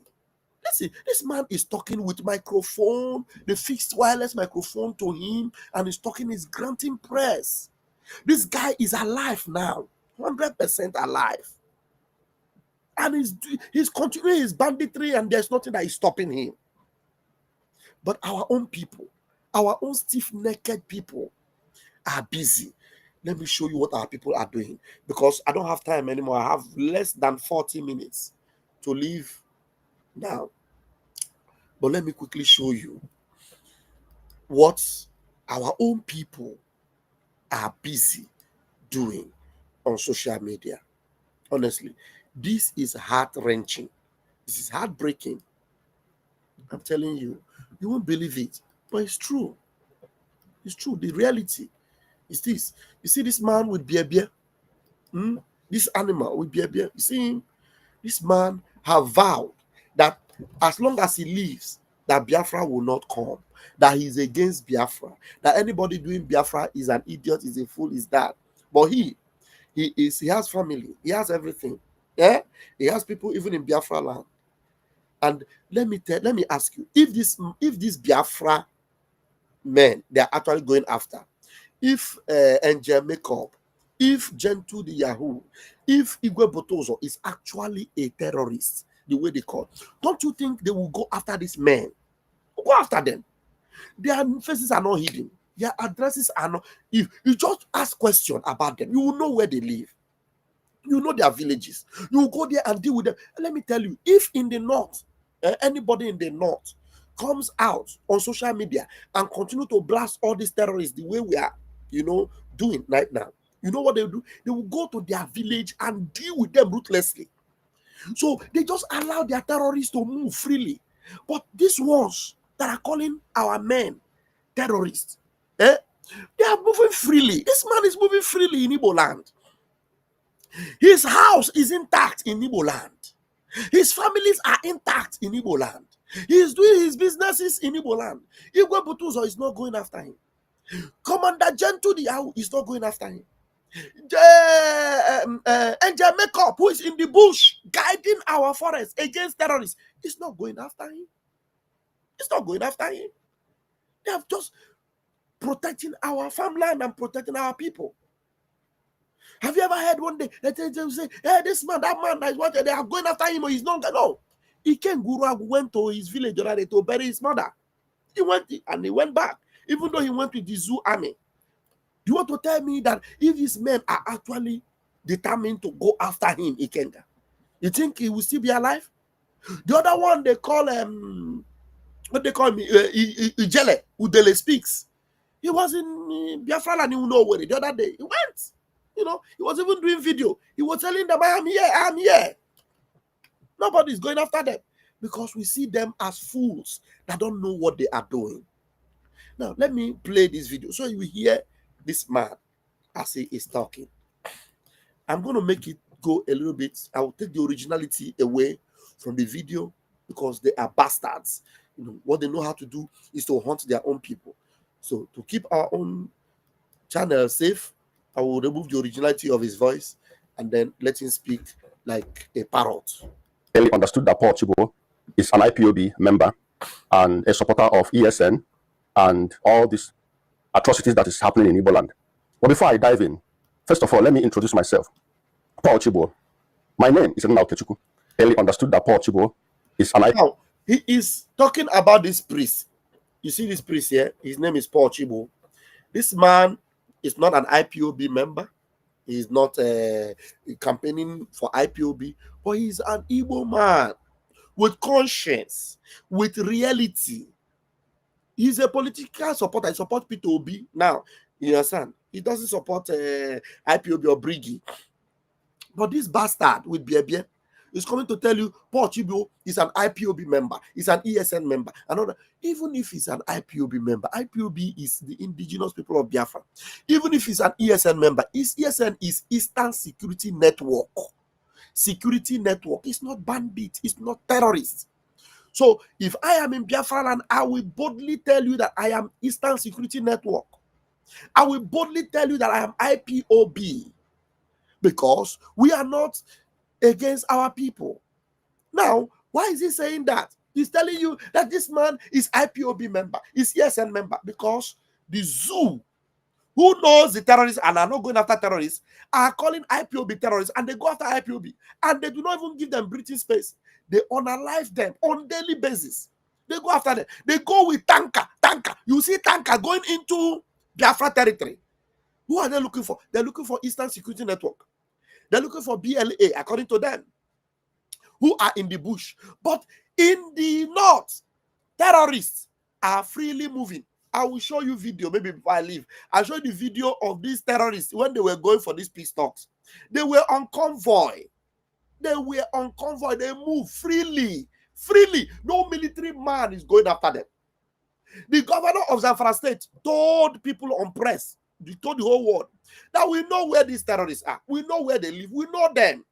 Listen, this man is talking with microphone, the fixed wireless microphone to him, and he's talking, he's granting press. This guy is alive now, 100% alive. And he's continuing his banditry, and there's nothing that is stopping him. But our own people, our own stiff-necked people are busy. Let me show you what our people are doing, because I don't have time anymore. I have less than 40 minutes to leave now. But let me quickly show you what our own people are busy doing on social media. Honestly, this is heart-wrenching. This is heartbreaking. I'm telling you, you won't believe it, but it's true. It's true. The reality is this. You see this man with beer, this animal with beer. You see him? This man have vowed that as long as he lives, that Biafra will not come, that he's against Biafra, that anybody doing Biafra is an idiot, is a fool, is that. But he has family, he has everything. Yeah, he has people even in Biafra land. And let me ask you, if this Biafra men they are actually going after, if Angel Makeup, if Gentle the Yahoo, if Igwe Botozo is actually a terrorist, the way they call, don't you think they will go after these men? Go after them. Their faces are not hidden. Their addresses are not. If you just ask questions about them, you will know where they live. You know their villages. You will go there and deal with them. And let me tell you, if in the north, anybody in the north comes out on social media and continue to blast all these terrorists the way we are, doing right now, you know what they will do? They will go to their village and deal with them ruthlessly. So they just allow their terrorists to move freely. But these ones that are calling our men terrorists, they are moving freely. This man is moving freely in Igbo land. His house is intact in Igbo land. His families are intact in Igbo land. He is doing his businesses in Igbo land. Igwe Butuzo is not going after him. Commander Gentle Diahu is not going after him. Angel Makeup, who is in the bush guiding our forest against terrorists, is not going after him. It's not going after him. They have just protecting our farmland and protecting our people. Have you ever heard one day that they say, hey, this man, that man that is wanted, they are going after him or he's not? No. Iken Guru went to his village to bury his mother. He went and he went back, even though he went with the zoo army. You want to tell me that if these men are actually determined to go after him, Ikenga, you think he will still be alive? The other one they call what they call me Ijele, Udele speaks. He was in Biafran and he will know where the other day he went. You know, he was even doing video. He was telling them, I am here, I am here. Nobody's going after them because we see them as fools that don't know what they are doing. Now, let me play this video so you will hear this man as he is talking. I'm going to make it go a little bit. I will take the originality away from the video because they are bastards. You know, what they know how to do is to hunt their own people. So to keep our own channel safe, I will remove the originality of his voice and then let him speak like a parrot. Clearly understood that Paul Chibo is an IPOB member and a supporter of ESN and all these atrocities that is happening in Igbo land. But before I dive in, first of all, let me introduce myself. Paul Chibo. My name is Ndi Igbo. Clearly understood that Paul Chibo is an IPOB. Now, he is talking about this priest. You see this priest here? His name is Paul Chibo. This man is not an IPOB member. He is not campaigning for IPOB, but he's an Igbo man with conscience, with reality. He's a political supporter. He supports P2B. Now, you understand? He doesn't support IPOB or Brigi. But this bastard with Biebie is coming to tell you Paul Chibo is an IPOB member, he's an ESN member. Another, even if he's an IPOB member, IPOB is the indigenous people of Biafra. Even if he's an ESN member, ESN is Eastern Security Network. Security network. It's not bandit, it's not terrorists. So if I am in Biafra land, I will boldly tell you that I am Eastern Security Network. I will boldly tell you that I am IPOB because we are not against our people. Now, why is he saying that? He's telling you that this man is IPOB member, is ESN member, because the zoo, who knows the terrorists and are not going after terrorists, are calling IPOB terrorists, and they go after IPOB, and they do not even give them breathing space. They unalive them on daily basis. They go after them. They go with tanker. You see tanker going into Biafra territory. Who are they looking for? They're looking for Eastern Security Network. They're looking for BLA, according to them, who are in the bush. But in the north, terrorists are freely moving. I will show you video, maybe before I leave. I'll show you the video of these terrorists when they were going for these peace talks. They were on convoy. They move freely. No military man is going after them. The governor of Zamfara State told people on press, he told the whole world, that we know where these terrorists are. We know where they live. We know them.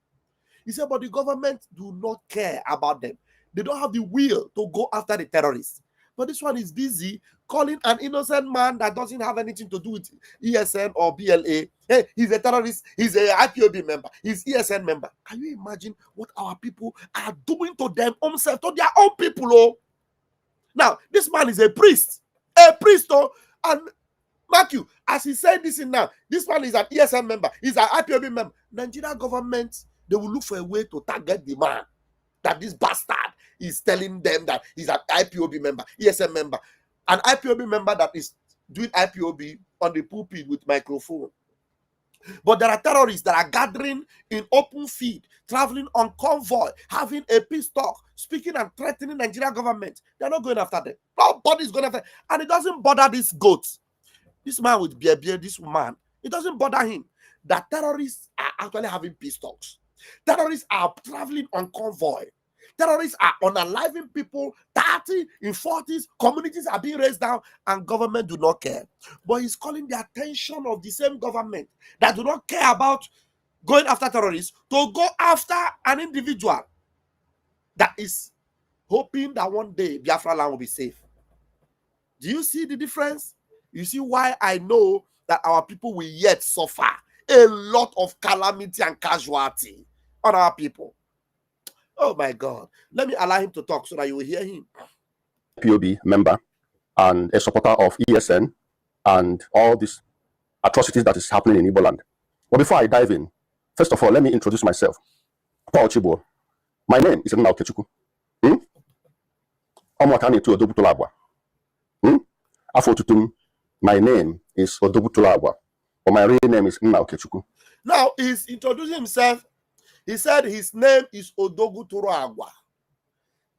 He said, but the government do not care about them. They don't have the will to go after the terrorists. But this one is busy calling an innocent man that doesn't have anything to do with ESN or BLA. Hey, he's a terrorist. He's an IPOB member. He's ESN member. Can you imagine what our people are doing to them themselves, to their own people? Oh, now this man is a priest. Oh, and mark you, as he said this in now, this man is an ESN member. He's an IPOB member. Nigerian government, they will look for a way to target the man that this bastard is telling them that he's an IPOB member, ESN member, an IPOB member that is doing IPOB on the pulpit with microphone. But there are terrorists that are gathering in open field, traveling on convoy, having a peace talk, speaking and threatening Nigerian government. They're not going after them. Nobody's going after them. And it doesn't bother these goats. This man with beard, this man, it doesn't bother him that terrorists are actually having peace talks. Terrorists are traveling on convoy. Terrorists are unaliving people, 30 in 40s, communities are being raised down, and government do not care. But he's calling the attention of the same government that do not care about going after terrorists to go after an individual that is hoping that one day Biafra land will be safe. Do you see the difference? You see why I know that our people will yet suffer a lot of calamity and casualty on our people. Oh my God. Let me allow him to talk so that you will hear him. POB member and a supporter of ESN and all these atrocities that is happening in Igbo land. But before I dive in, first of all, let me introduce myself. Paul Chibo. My name is Ndi Igbo. My name is Odobutulagwa, but my real name is Nna Okechukwu. Now he's introducing himself. He said his name is Odogutulagwa,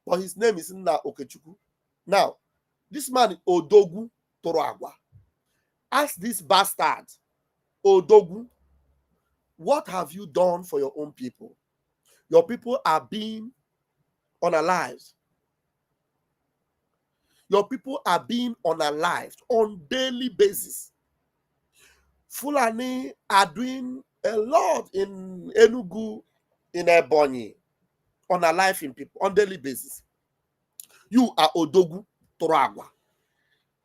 but his name is Nna Okechukwu. Now, this man Odogu Toroagwa. Ask this bastard, Odogu, what have you done for your own people? Your people are being unalived. Your people are being unalived on daily basis. Fulani are doing a lot in Enugu, in Ebonyi, unaliving people on daily basis. You are Odogu Toragwa.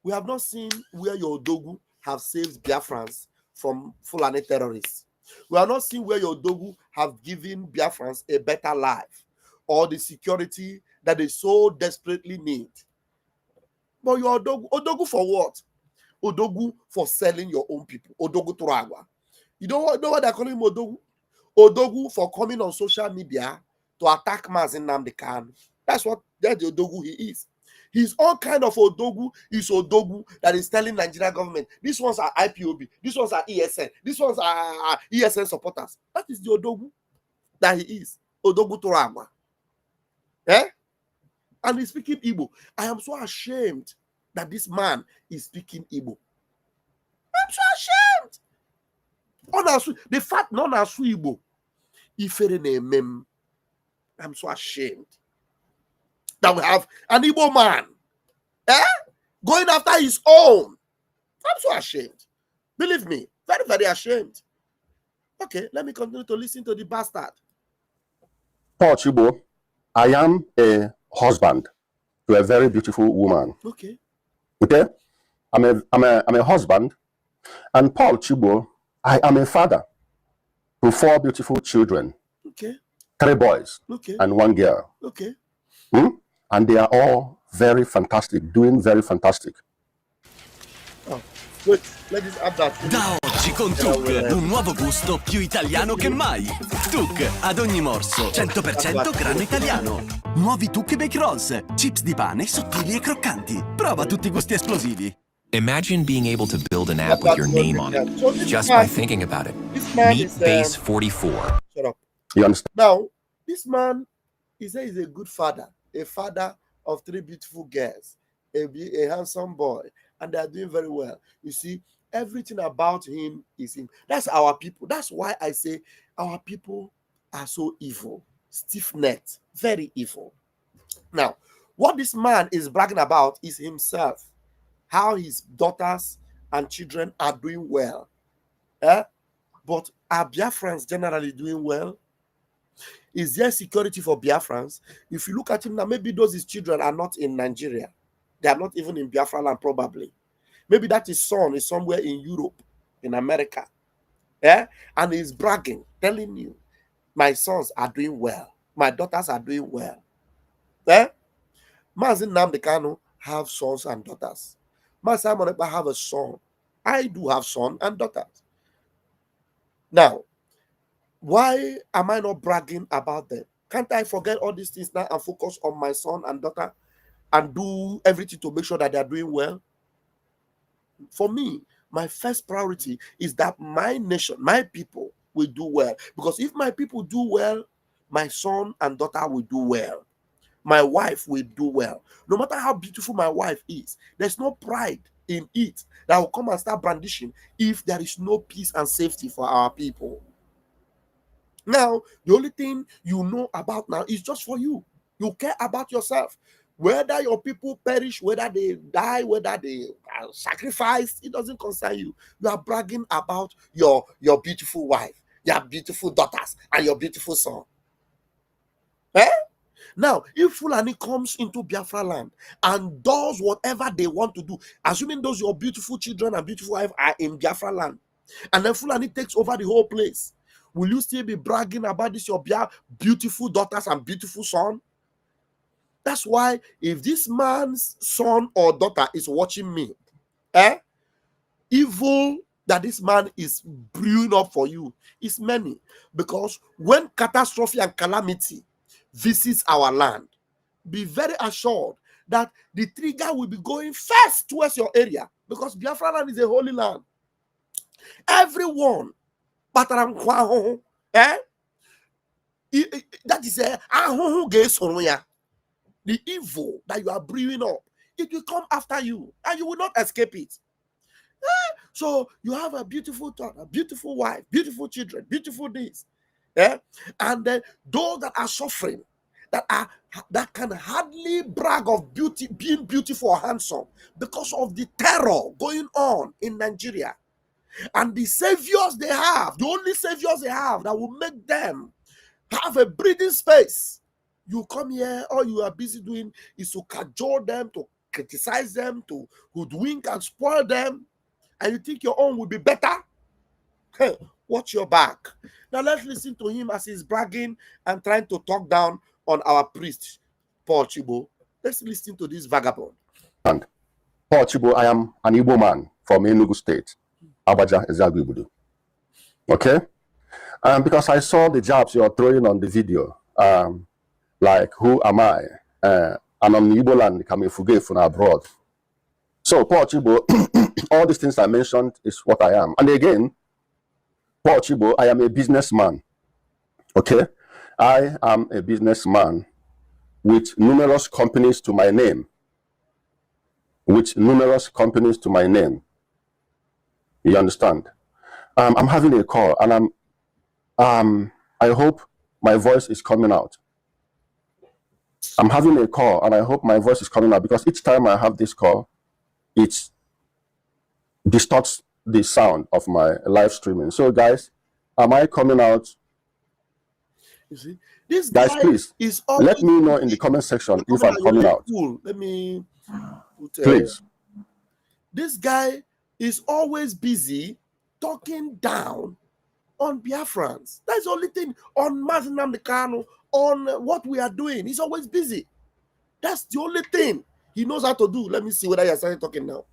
We have not seen where your Odogu have saved Biafrans from Fulani terrorists. We have not seen where your Odogu have given Biafrans a better life or the security that they so desperately need. But your Odogu for what? Odogu for selling your own people. Odogu Toragwa. You know what they're calling him Odogu? Odogu for coming on social media to attack Mazin Nnamdi Kanu. That's the Odogu he is. He's all kind of Odogu. He's Odogu that is telling Nigerian government, these ones are IPOB, these ones are ESN, these ones are ESN supporters. That is the Odogu that he is. Odogu Toragwa. Eh? And he's speaking Igbo. I am so ashamed that this man is speaking Igbo. I'm so ashamed. The fact none are Igbo. I'm so ashamed that we have an Igbo man going after his own. I'm so ashamed. Believe me, very, very ashamed. Okay, let me continue to listen to the bastard. Paul Chibo, I am a husband to a very beautiful woman. Okay. Okay? I'm a husband. And Paul Chibo, I am a father to 4 beautiful children. Okay. 3 boys. Okay. And 1 girl. Okay. And they are all very fantastic, doing very fantastic. Oh, wait, let us add that. Da oggi con Tuk, un nuovo gusto più italiano che mai. Tuk, ad ogni morso, 100% grano italiano. Nuovi Tuk Bake Rolls, chips di pane sottili e croccanti. Prova tutti i gusti esplosivi. Imagine being able to build an app with your name on it, just by thinking about it. Meet Base 44. Shut up. You understand? Now, this man, he says he's a good father, a father of 3 beautiful girls, a handsome boy, and they are doing very well. You see, everything about him is him. That's our people. That's why I say our people are so evil, stiff-necked, very evil. Now, what this man is bragging about is himself, how his daughters and children are doing well. But are Biafrans generally doing well? Is there security for Biafrans? If you look at him now, maybe those his children are not in Nigeria. They are not even in Biafra land, probably. Maybe that his son is somewhere in Europe, in America. And he's bragging, telling you, my sons are doing well. My daughters are doing well. Mazin Nnamdi Kanu have sons and daughters. Mazin Monepa have a son. I do have son and daughters. Now, why am I not bragging about them? Can't I forget all these things now and focus on my son and daughter and do everything to make sure that they are doing well? For me, my first priority is that my nation, my people will do well. Because if my people do well, my son and daughter will do well. My wife will do well. No matter how beautiful my wife is, there's no pride in it that will come and start brandishing if there is no peace and safety for our people. Now, the only thing you know about now is just for you. You care about yourself. Whether your people perish, whether they die, whether they are sacrificed, it doesn't concern you. You are bragging about your beautiful wife. your beautiful daughters and your beautiful son. Eh? Now, if Fulani comes into Biafra land and does whatever they want to do, assuming those your beautiful children and beautiful wife are in Biafra land, and then Fulani takes over the whole place, will you still be bragging about this your beautiful daughters and beautiful son? That's why if this man's son or daughter is watching me, evil that this man is brewing up for you is many. Because when catastrophe and calamity visits our land, be very assured that the trigger will be going first towards your area, because Biafra land is a holy land. Everyone, that is the evil that you are brewing up, it will come after you and you will not escape it. So you have a beautiful daughter, a beautiful wife, beautiful children, beautiful this, and then those that are suffering, that can hardly brag of beauty, being beautiful or handsome, because of the terror going on in Nigeria, and the saviors they have, the only saviors they have that will make them have a breathing space. You come here, all you are busy doing is to cajole them, to criticize them, to hoodwink and spoil them, and you think your own will be better? Hey, watch your back. Now let's listen to him as he's bragging and trying to talk down on our priest, Paul Chibo. Let's listen to this vagabond. And Paul Chibo, I am an Igbo man from Enugu State, Abaja, Ezagwibudu. Okay? Because I saw the jabs you're throwing on the video, like, who am I? And I'm Igbo land, come from abroad. So, Paul Chibo, all these things I mentioned is what I am. And again, Paul Chibo, I am a businessman. Okay? I am a businessman with numerous companies to my name. With numerous companies to my name. You understand? I'm having a call, and I hope my voice is coming out. I'm having a call, and I hope my voice is coming out, because each time I have this call, it distorts the sound of my live streaming. So, guys, am I coming out? You see, this guys, please let me know in the comment section if I'm coming out. Cool. Let me put, please. This guy is always busy talking down on Biafrans. That's the only thing. On Mazinam Kanu, on what we are doing, he's always busy. That's the only thing he knows how to do. Let me see whether you're starting talking now.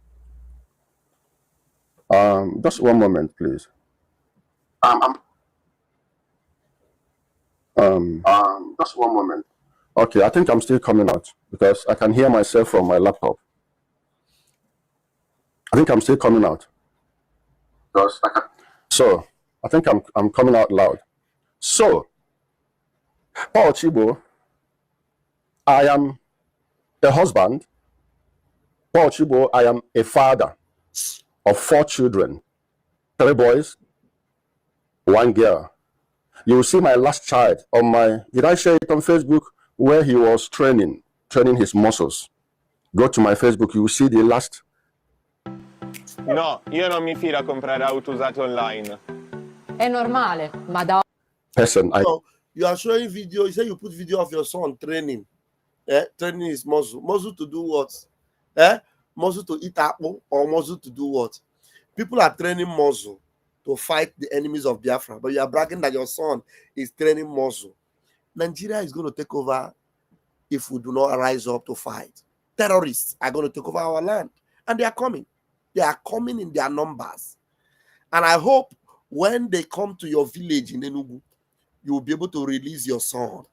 Just one moment, please. Just one moment. Okay, I think I'm still coming out because I can hear myself from my laptop. I think I'm still coming out. So I think I'm coming out loud. So, Paul Chibo, I am a husband. Paul Chibo, I am a father of 4 children, 3 boys, 1 girl. You will see my last child on my, did I share it on Facebook, where he was training his muscles. Go to my Facebook, you will see the last. No, io non mi fido a comprare auto usate online. È normale, ma da person. So you are showing video, you say you put video of your son training. Training his muscle. Muscle to do what? Muscle to eat apple, or muscle to do what? People are training muscle to fight the enemies of Biafra, but you are bragging that your son is training muscle. Nigeria is going to take over if we do not rise up to fight. Terrorists are going to take over our land, and they are coming. They are coming in their numbers. And I hope when they come to your village in Enugu, you will be able to release your son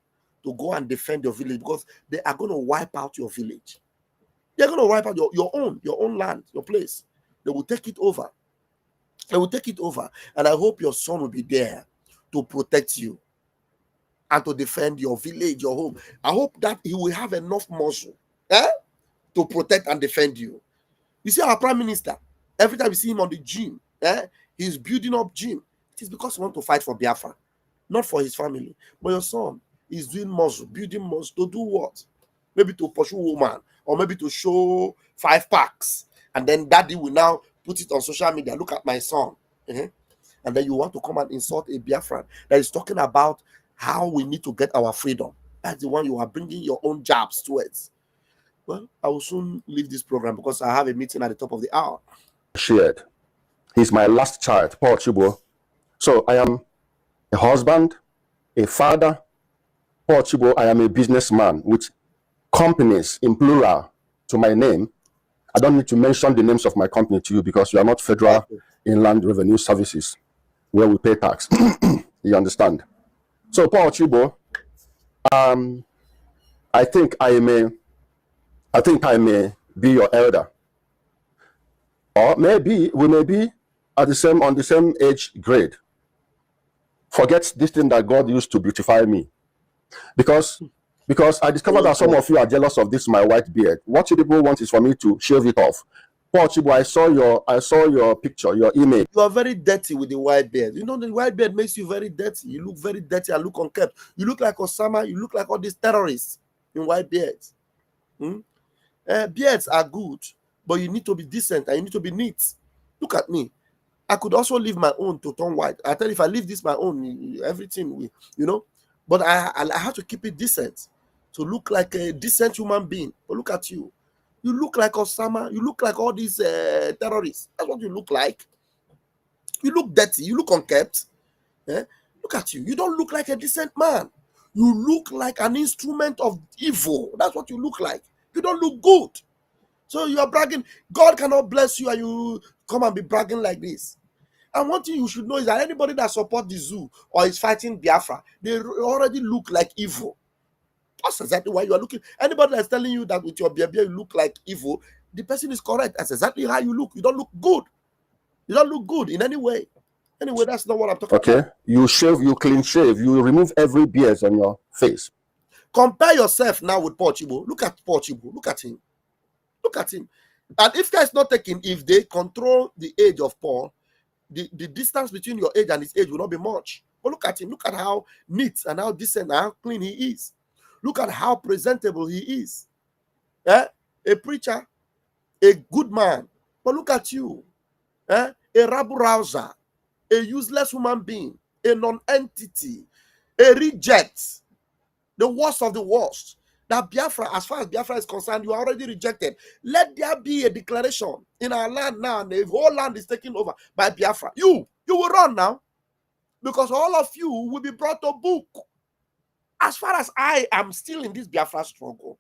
to go and defend your village, because they are going to wipe out your village. They're going to wipe out your own land, your place. They will take it over. They will take it over. And I hope your son will be there to protect you and to defend your village, your home. I hope that he will have enough muscle to protect and defend you. You see our prime minister, every time you see him on the gym, he's building up gym. It is because he wants to fight for Biafra, not for his family. But your son is doing muscle, building muscle to do what? Maybe to pursue woman, or maybe to show 5 packs. And then daddy will now put it on social media. Look at my son. And and then you want to come and insult a Biafran that is talking about how we need to get our freedom. That's the one you are bringing your own jabs towards. Well, I will soon leave this program because I have a meeting at the top of the hour. Shared. He's my last child, Paul Chibo. So I am a husband, a father. Paul Chibo, I am a businessman with companies in plural to my name. I don't need to mention the names of my company to you because you are not Federal Inland Revenue Services where we pay tax. You understand? So Paul Chibo, I think I may be your elder, or maybe we may be on the same age grade. Forget this thing that God used to beautify me, because I discovered that some of you are jealous of this my white beard. What you people want is for me to shave it off. Paul Chibo, I saw your picture, your image. You are very dirty with the white beard. You know, the white beard makes you very dirty. You look very dirty and look unkempt. You look like Osama. You look like all these terrorists in white beards. Beards are good, but you need to be decent and you need to be neat. Look at me. I could also leave my own to turn white. I tell you, if I leave this my own, everything will, you know. But I have to keep it decent to look like a decent human being. But look at you. You look like Osama. You look like all these terrorists. That's what you look like. You look dirty. You look unkept. Look at you. You don't look like a decent man. You look like an instrument of evil. That's what you look like. You don't look good. So you are bragging. God cannot bless you and you come and be bragging like this. And one thing you should know is that anybody that supports the zoo or is fighting Biafra, they already look like evil. That's exactly why you are looking. Anybody that's telling you that with your beard you look like evil, the person is correct. That's exactly how you look. You don't look good. You don't look good in any way. Anyway, that's not what I'm talking about. Okay, you shave, you clean shave, you remove every beard on your face. Compare yourself now with Paul Chibo. Look at Paul Chibo. Look at him. Look at him. And if guys not taken, if they control the age of Paul, the distance between your age and his age will not be much. But look at him. Look at how neat and how decent and how clean he is. Look at how presentable he is. A preacher, a good man. But look at you. A rabble-rouser, a useless human being, a non-entity, a reject, the worst of the worst. That Biafra, as far as Biafra is concerned, you are already rejected. Let there be a declaration in our land now, and the whole land is taken over by Biafra. You will run now, because all of you will be brought to book. As far as I am still in this Biafra struggle,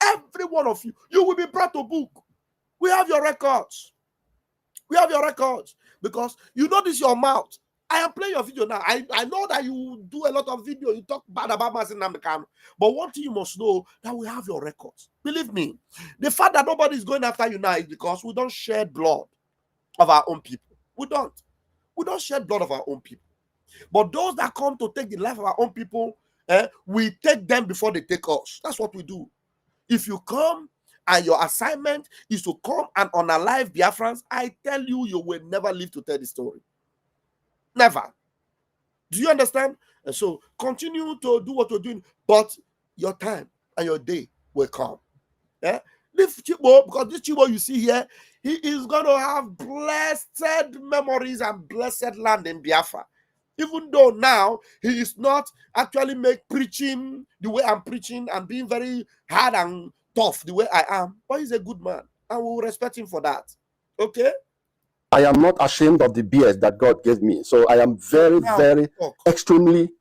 every one of you, you will be brought to book. We have your records. We have your records, because you know this your mouth. I am playing your video now. I know that you do a lot of video. You talk bad about Masin Namdekan. But one thing you must know, that we have your records. Believe me, the fact that nobody is going after you now is because we don't shed blood of our own people. We don't. We don't shed blood of our own people. But those that come to take the life of our own people, we take them before they take us. That's what we do. If you come and your assignment is to come and unalive Biafrans, I tell you, you will never live to tell the story. Never. Do you understand? And so continue to do what you're doing, but your time and your day will come. Leave Chibo, because this Chibo you see here, he is going to have blessed memories and blessed land in Biafra. Even though now he is not actually preaching the way I'm preaching and being very hard and tough the way I am, but he's a good man and we will respect him for that. Okay? I am not ashamed of the beard that God gave me. So I am very, very, extremely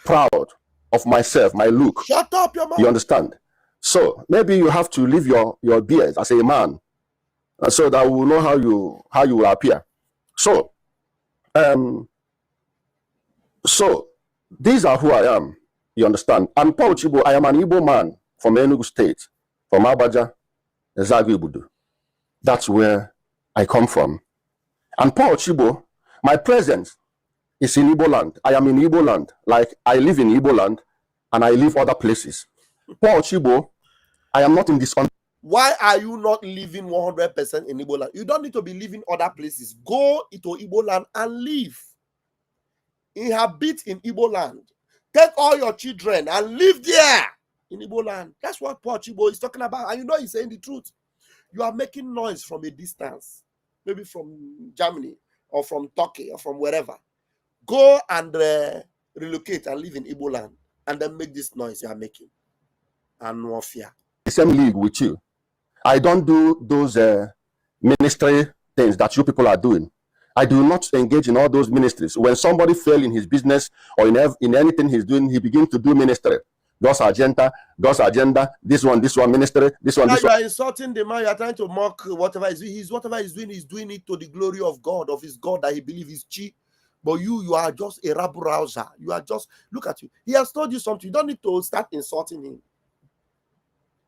proud of myself, my look. Shut up, your mouth. You understand? So maybe you have to leave your beard as a man, so that we will know how you will appear. So, so these are who I am. You understand? I'm Paul Chibo. I am an Igbo man from Enugu State, from Abaja, Ezagu. That's where I come from. And Paul Chibo, my presence is in Igbo land. I am in Igbo land. Like, I live in Igbo land and I live other places. Paul Chibo, I am not in this. Why are you not living 100% in Igbo land? You don't need to be living other places. Go into Igbo land and live. Inhabit in Igbo land. Take all your children and live there in Igbo land. That's what Paul Chibo is talking about. And you know he's saying the truth. You are making noise from a distance. Maybe from Germany or from Turkey or from wherever. Go and relocate and live in Igbo land, and then make this noise you are making. And no fear. The same league with you. I don't do those ministry things that you people are doing. I do not engage in all those ministries. When somebody fails in his business or in anything he's doing, he begins to do ministry. God's agenda, this one ministry, this one, now this you one. are insulting the man, you are trying to mock whatever whatever he's doing it to the glory of God, of his God that he believes is chi. But you are just a rabble rouser. You are just, look at you. He has told you something. You don't need to start insulting him.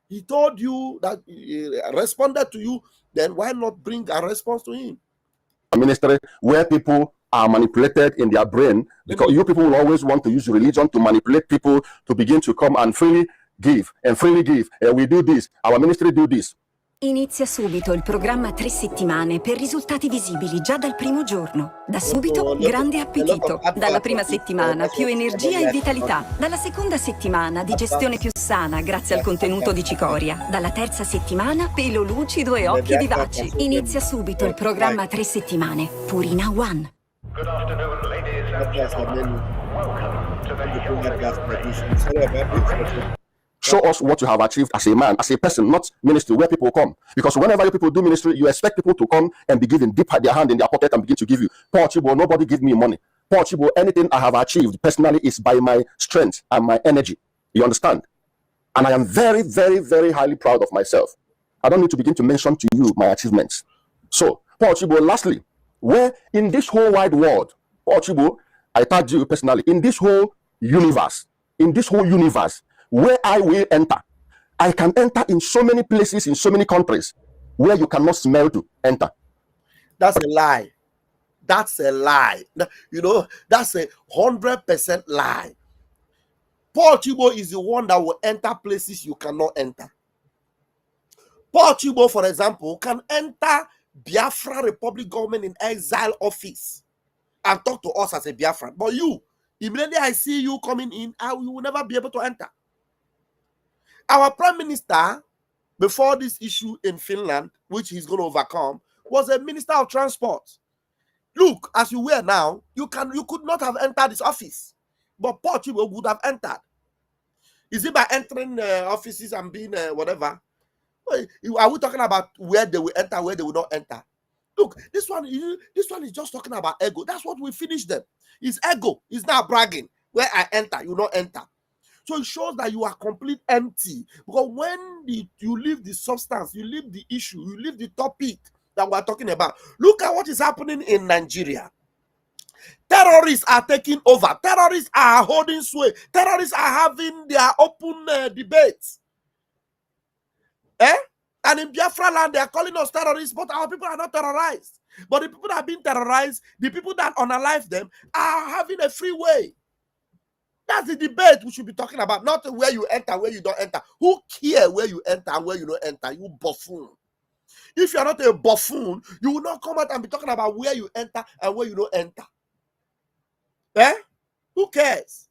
He told you that he responded to you, then why not bring a response to him? Ministry where people are manipulated in their brain, because you people will always want to use religion to manipulate people to begin to come and freely give. We do this, our ministry do this. Inizia subito il programma 3 settimane per risultati visibili già dal primo giorno. Da subito grande appetito. Dalla prima settimana più energia e vitalità. Dalla seconda settimana digestione più sana grazie al contenuto di cicoria. Dalla terza settimana pelo lucido e occhi vivaci. Inizia subito il programma 3 settimane. Purina One. Good afternoon, ladies and gentlemen. Welcome to the Show us what you have achieved as a man, as a person, not ministry, where people come. Because whenever you people do ministry, you expect people to come and be giving, dip their hand in their pocket and begin to give you. Paul Chibo, nobody give me money. Paul Chibo, anything I have achieved personally is by my strength and my energy. You understand? And I am very, very, very highly proud of myself. I don't need to begin to mention to you my achievements. So, Paul Chibo, lastly, where in this whole wide world, Paul Chibo, I tagged you personally, in this whole universe, where I will enter, I can enter in so many places, in so many countries, where you cannot smell to enter. That's a lie. That's a lie. You know, that's 100% lie. Paul Chibo is the one that will enter places you cannot enter. Paul Chibo, for example, can enter Biafran Republic Government in Exile office and talk to us as a Biafran. But you, immediately I see you coming in, you will never be able to enter. Our Prime Minister, before this issue in Finland, which he's going to overcome, was a Minister of Transport. Look, as you were now, you could not have entered this office, but Paul Chibo would have entered. Is it by entering offices and being whatever? Are we talking about where they will enter, where they will not enter? Look, this one is just talking about ego. That's what we finished them. It's ego. It's now bragging. Where I enter, you not enter. So it shows that you are complete empty. Because when you leave the substance, you leave the issue, you leave the topic that we're talking about. Look at what is happening in Nigeria. Terrorists are taking over. Terrorists are holding sway. Terrorists are having their open debates. And in Biafra land, they are calling us terrorists, but our people are not terrorized. But the people that have been terrorized, the people that unalive them, are having a free way. That's the debate we should be talking about, not where you enter, where you don't enter. Who cares where you enter and where you don't enter? You buffoon. If you are not a buffoon, you will not come out and be talking about where you enter and where you don't enter. Who cares?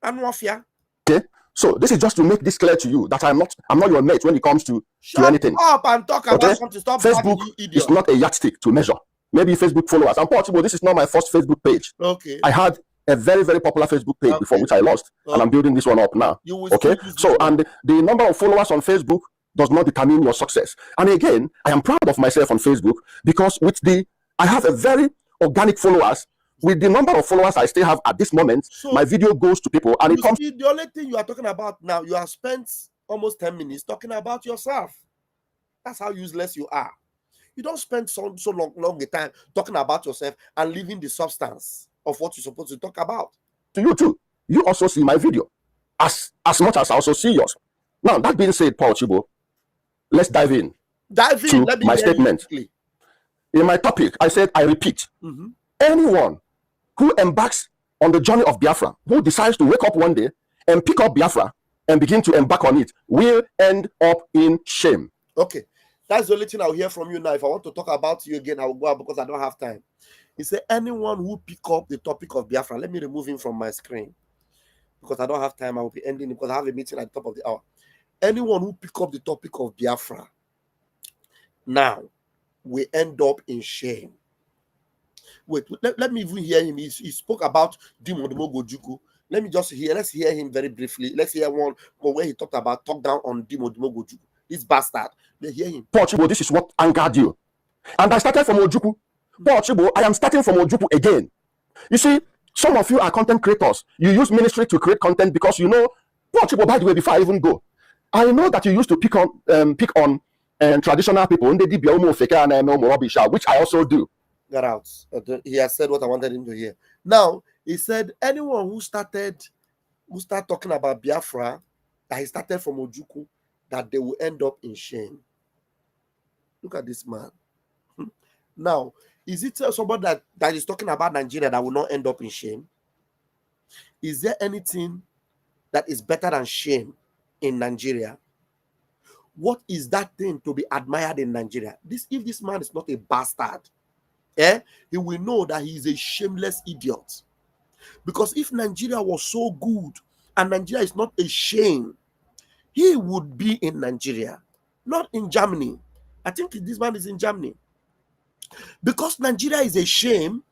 I'm not fear. Okay, so this is just to make this clear to you that I'm not your mate when it comes to anything. Shut up and talk about something. Stop. Facebook is not a yardstick to measure. Maybe Facebook followers. I'm possible. This is not my first Facebook page. Okay. I had a very, very popular Facebook page before, which I lost, and I'm building this one up now. Okay, so and the number of followers on Facebook does not determine your success. And again, I am proud of myself on Facebook because I have a very organic followers. With the number of followers I still have at this moment, so my video goes to people, and it comes. See, the only thing you are talking about now, you have spent almost 10 minutes talking about yourself. That's how useless you are. You don't spend so long a time talking about yourself and leaving the substance of what you're supposed to talk about. To you too. You also see my video as much as I also see yours. Now, that being said, Paul Chibo, let's dive in. To my statement. In my topic, I said, I repeat, anyone who embarks on the journey of Biafra, who decides to wake up one day and pick up Biafra and begin to embark on it, will end up in shame. Okay. That's the only thing I'll hear from you now. If I want to talk about you again, I will go out because I don't have time. He said, anyone who pick up the topic of Biafra, let me remove him from my screen because I don't have time. I will be ending because I have a meeting at the top of the hour. Anyone who pick up the topic of Biafra now will end up in shame. Wait, let me even hear him. He spoke about Dimodimo Gojuku. Let's hear him very briefly. Let's hear one where he talked down on Dimodimo Gojuku. This bastard. Let's hear him. Portugal, this is what angered you. And I started from Ojuku. Portugal, I am starting from Ojuku again. You see, some of you are content creators. You use ministry to create content because you know, Portugal, by the way, before I even go, I know that you used to pick on traditional people, which I also do. Got out. He has said what I wanted him to hear. Now, he said anyone who start talking about Biafra, that he started from Ojuku, that they will end up in shame. Look at this man. Now, is it somebody that is talking about Nigeria that will not end up in shame? Is there anything that is better than shame in Nigeria? What is that thing to be admired in Nigeria? If this man is not a bastard, he will know that he is a shameless idiot. Because if Nigeria was so good and Nigeria is not a shame, he would be in Nigeria, not in Germany. I think this man is in Germany. Because Nigeria is a shame,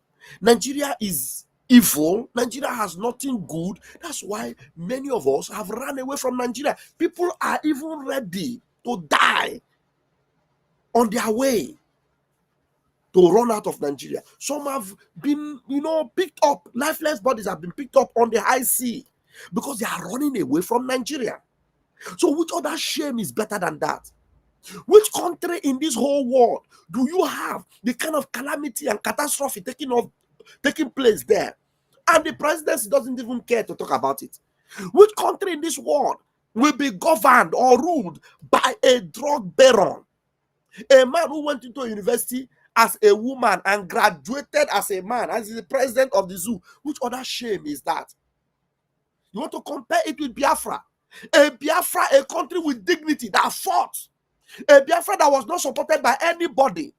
Nigeria is evil, Nigeria has nothing good. That's why many of us have run away from Nigeria. People are even ready to die on their way to run out of Nigeria. Some have been, picked up. Lifeless bodies have been picked up on the high sea because they are running away from Nigeria. So which other shame is better than that? Which country in this whole world do you have the kind of calamity and catastrophe taking place there, and the presidency doesn't even care to talk about it? Which country in this world will be governed or ruled by a drug baron, a man who went into university as a woman and graduated as a man, as the president of the zoo? Which other shame is that? You want to compare it with Biafra? Biafra, a country with dignity that fought. A Biafra that was not supported by anybody,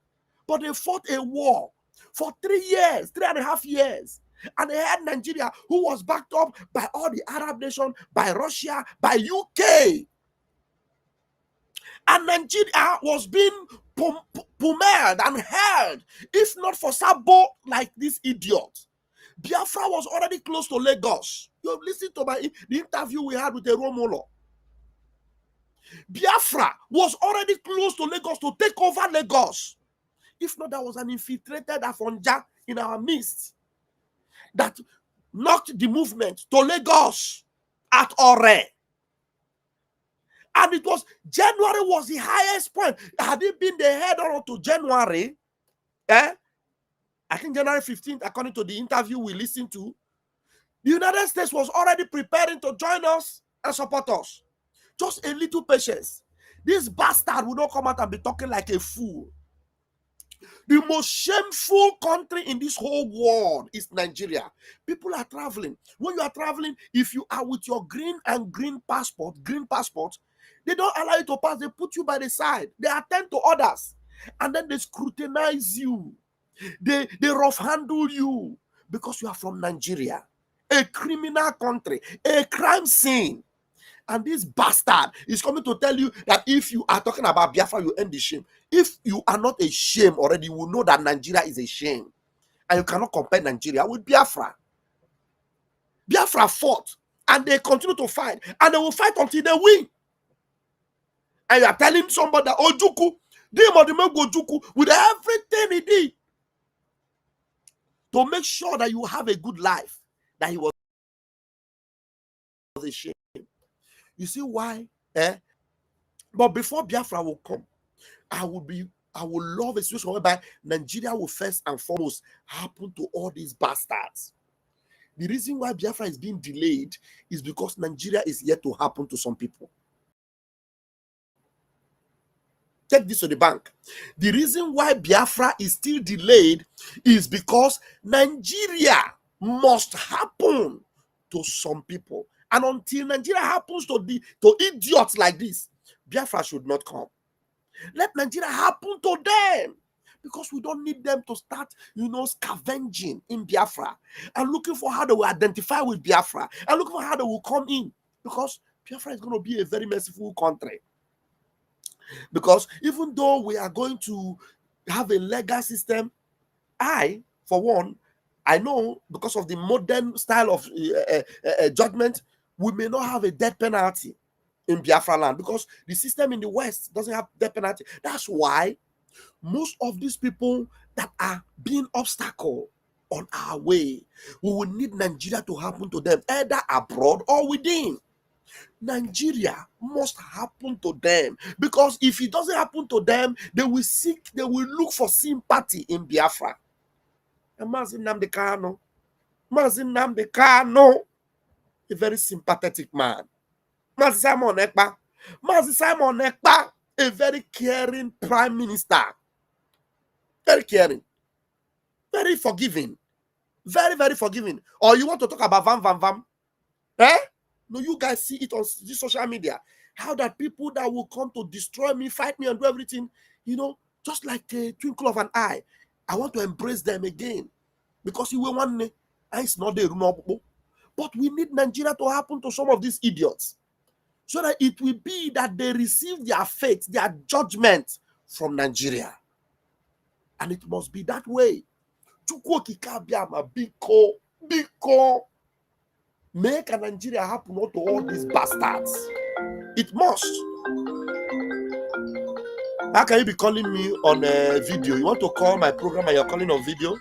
but they fought a war for 3.5 years. And they had Nigeria, who was backed up by all the Arab nations, by Russia, by UK. And Nigeria was being pummeled and held, if not for Sabo like this idiot. Biafra was already close to Lagos. You have listened to the interview we had with Romolo. Biafra was already close to Lagos to take over Lagos. If not, there was an infiltrated Afonja in our midst that knocked the movement to Lagos at Ore. And it was January was the highest point. Had it been the head on to January, I think January 15th, according to the interview we listened to, the United States was already preparing to join us and support us. Just a little patience. This bastard will not come out and be talking like a fool. The most shameful country in this whole world is Nigeria. People are traveling. When you are traveling, if you are with your green passport, they don't allow you to pass. They put you by the side. They attend to others. And then they scrutinize you. They rough handle you because you are from Nigeria, a criminal country, a crime scene. And this bastard is coming to tell you that if you are talking about Biafra, you end the shame. If you are not a shame already, you will know that Nigeria is a shame. And you cannot compare Nigeria with Biafra. Biafra fought, and they continue to fight, and they will fight until they win. And you are telling somebody that Ojuku, Ojuku, with everything he did to make sure that you have a good life, that he was a shame. You see why? But before Biafra will come, I will love a situation whereby Nigeria will first and foremost happen to all these bastards. The reason why Biafra is being delayed is because Nigeria is yet to happen to some people. Take this to the bank. The reason why Biafra is still delayed is because Nigeria must happen to some people. And until Nigeria happens to idiots like this, Biafra should not come. Let Nigeria happen to them, because we don't need them to start, scavenging in Biafra and looking for how they will identify with Biafra and looking for how they will come in, because Biafra is going to be a very merciful country. Because even though we are going to have a legal system, I For one, I know because of the modern style of judgment, we may not have a death penalty in Biafra land because the system in the West doesn't have death penalty. That's why most of these people that are being obstacle on our way, we will need Nigeria to happen to them, either abroad or within. Nigeria must happen to them, because if it doesn't happen to them, they will look for sympathy in Biafra. And Mazin Nnamdi Kanu, a very sympathetic man. Simon Ekpa, a very caring prime minister. Very caring, very forgiving, very, very forgiving. Or you want to talk about Vam? Eh? No, you guys see it on this social media. How that people that will come to destroy me, fight me, and do everything, just like a twinkle of an eye. I want to embrace them again. Because you will want me. It's not there. But we need Nigeria to happen to some of these idiots, so that it will be that they receive their fate, their judgment from Nigeria. And it must be that way. Biko. Make a Nigeria happen not to all these bastards. It must. How can you be calling me on a video? You want to call my program and you're calling on video?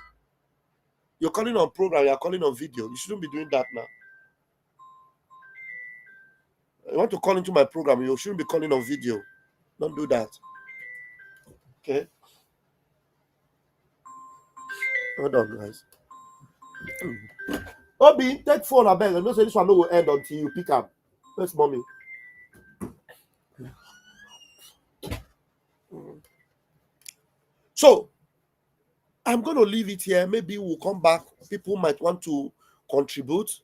You're calling on program, you're calling on video. You shouldn't be doing that now. You want to call into my program, you shouldn't be calling on video. Don't do that. Okay? Hold on, guys. Obi, take phone, I beg. I know say this one no will end until you pick up. Where's mommy? So, I'm going to leave it here. Maybe we'll come back. People might want to contribute.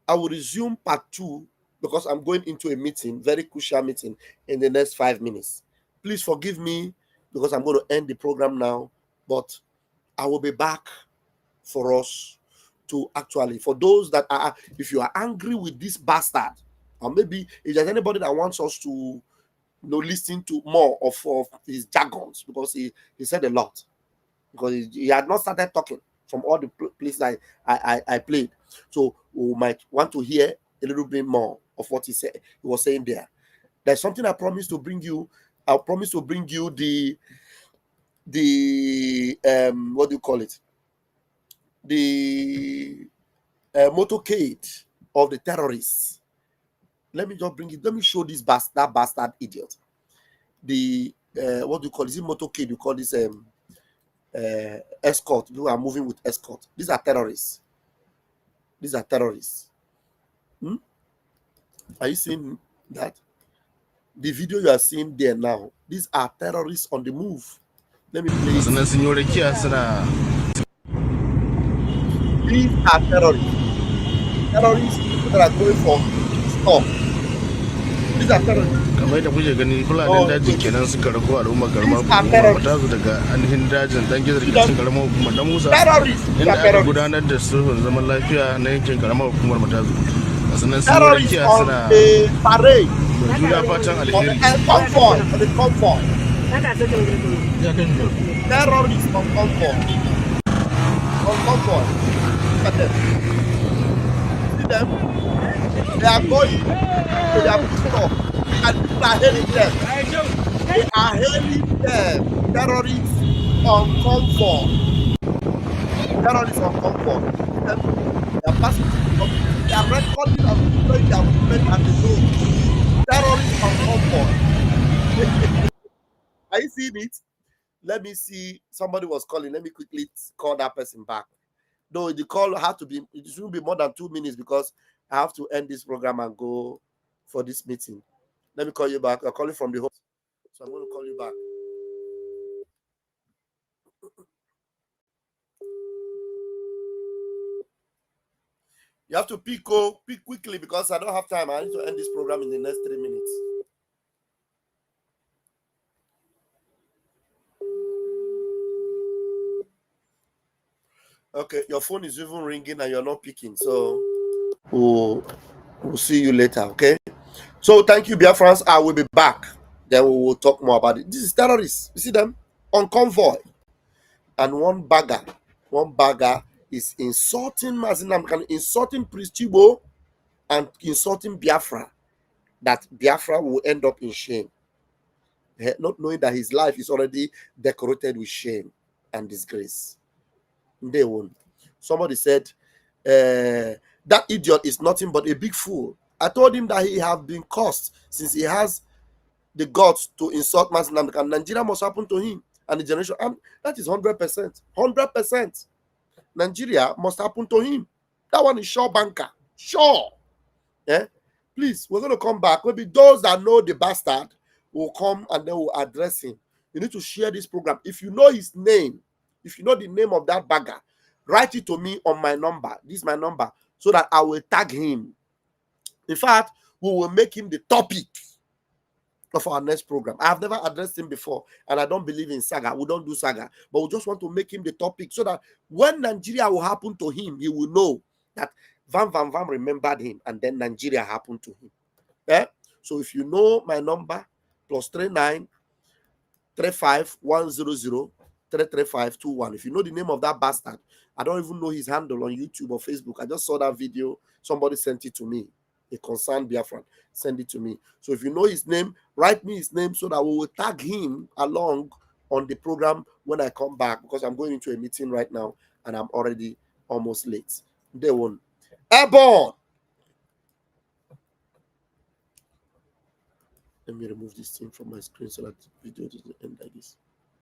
I will resume part 2 because I'm going into a meeting, very crucial meeting, in the next 5 minutes. Please forgive me because I'm going to end the program now, but I will be back for us to actually, for those that are, if you are angry with this bastard, or maybe if there's anybody that wants us to listen to more of his jargons, because he said a lot, because he had not started talking from all the places I played. So we might want to hear a little bit more of what he was saying there. There's something I promised to bring you. I promised to bring you the what do you call it? The motorcade of the terrorists. Let me just bring it. Let me show this that bastard idiot. The what do you call it? Is it motorcade? You call this escort. People are moving with escort. These are terrorists. These are terrorists. Are you seeing that? The video you are seeing there now. These are terrorists on the move. Let me play it. These are terrorists. Terrorists that are going for stop. These are terrorists. Kamar da kuke gani fulanin daji kenan suka rago al'umma garma kuma ta zo daga ainihin dajin dan gizar cikin karamar hukumar da Musa inda aka gudanar da sulhun zaman lafiya na yankin karamar hukumar Matazu. Sannan sun rakiya suna juna fatan alheri. Terrorists on convoy. On convoy. Look at them. See them? They are going to their stop. And people are hailing them. They are hailing them. Terrorists on convoy. Terrorists on convoy. They are passing. They are recording and playing their movement at the road. Terrorists on convoy. Are you seeing it? Let me see. Somebody was calling. Let me quickly call that person back. No, the call had to be, it shouldn't be more than 2 minutes because I have to end this program and go for this meeting. Let me call you back. I'll call you from the home. So I'm going to call you back. You have to pick quickly because I don't have time. I need to end this program in the next 3 minutes. Okay, your phone is even ringing and you're not picking. So we'll see you later, okay? So thank you, Biafrans. I will be back. Then we will talk more about it. This is terrorists. You see them? On convoy. And one bagger one bagger is insulting Mazinam, insulting Priest Igbo, and insulting Biafra, that Biafra will end up in shame, not knowing that his life is already decorated with shame and disgrace. They won't. Somebody said, that idiot is nothing but a big fool. I told him that he have been cursed since he has the guts to insult Mazinam, and Nigeria must happen to him and the generation. And that is 100%. 100%. Nigeria must happen to him. That one is sure banker. Sure. Yeah? Please, we're going to come back. Maybe those that know the bastard will come and they will address him. You need to share this program. If you know his name, if you know the name of that bagger, write it to me on my number. This is my number, so that I will tag him. In fact, we will make him the topic of our next program. I have never addressed him before, and I don't believe in saga. We don't do saga, but we just want to make him the topic, so that when Nigeria will happen to him, he will know that Van remembered him, and then Nigeria happened to him. Yeah? So if you know my number, +39 35 100 335 21. If you know the name of that bastard, I don't even know his handle on YouTube or Facebook. I just saw that video. Somebody sent it to me. A concerned Biafran send it to me. So if you know his name, write me his name, so that we will tag him along on the program when I come back, because I'm going into a meeting right now and I'm already almost late. They won't. Airborne. Let me remove this thing from my screen so that the video doesn't end like this.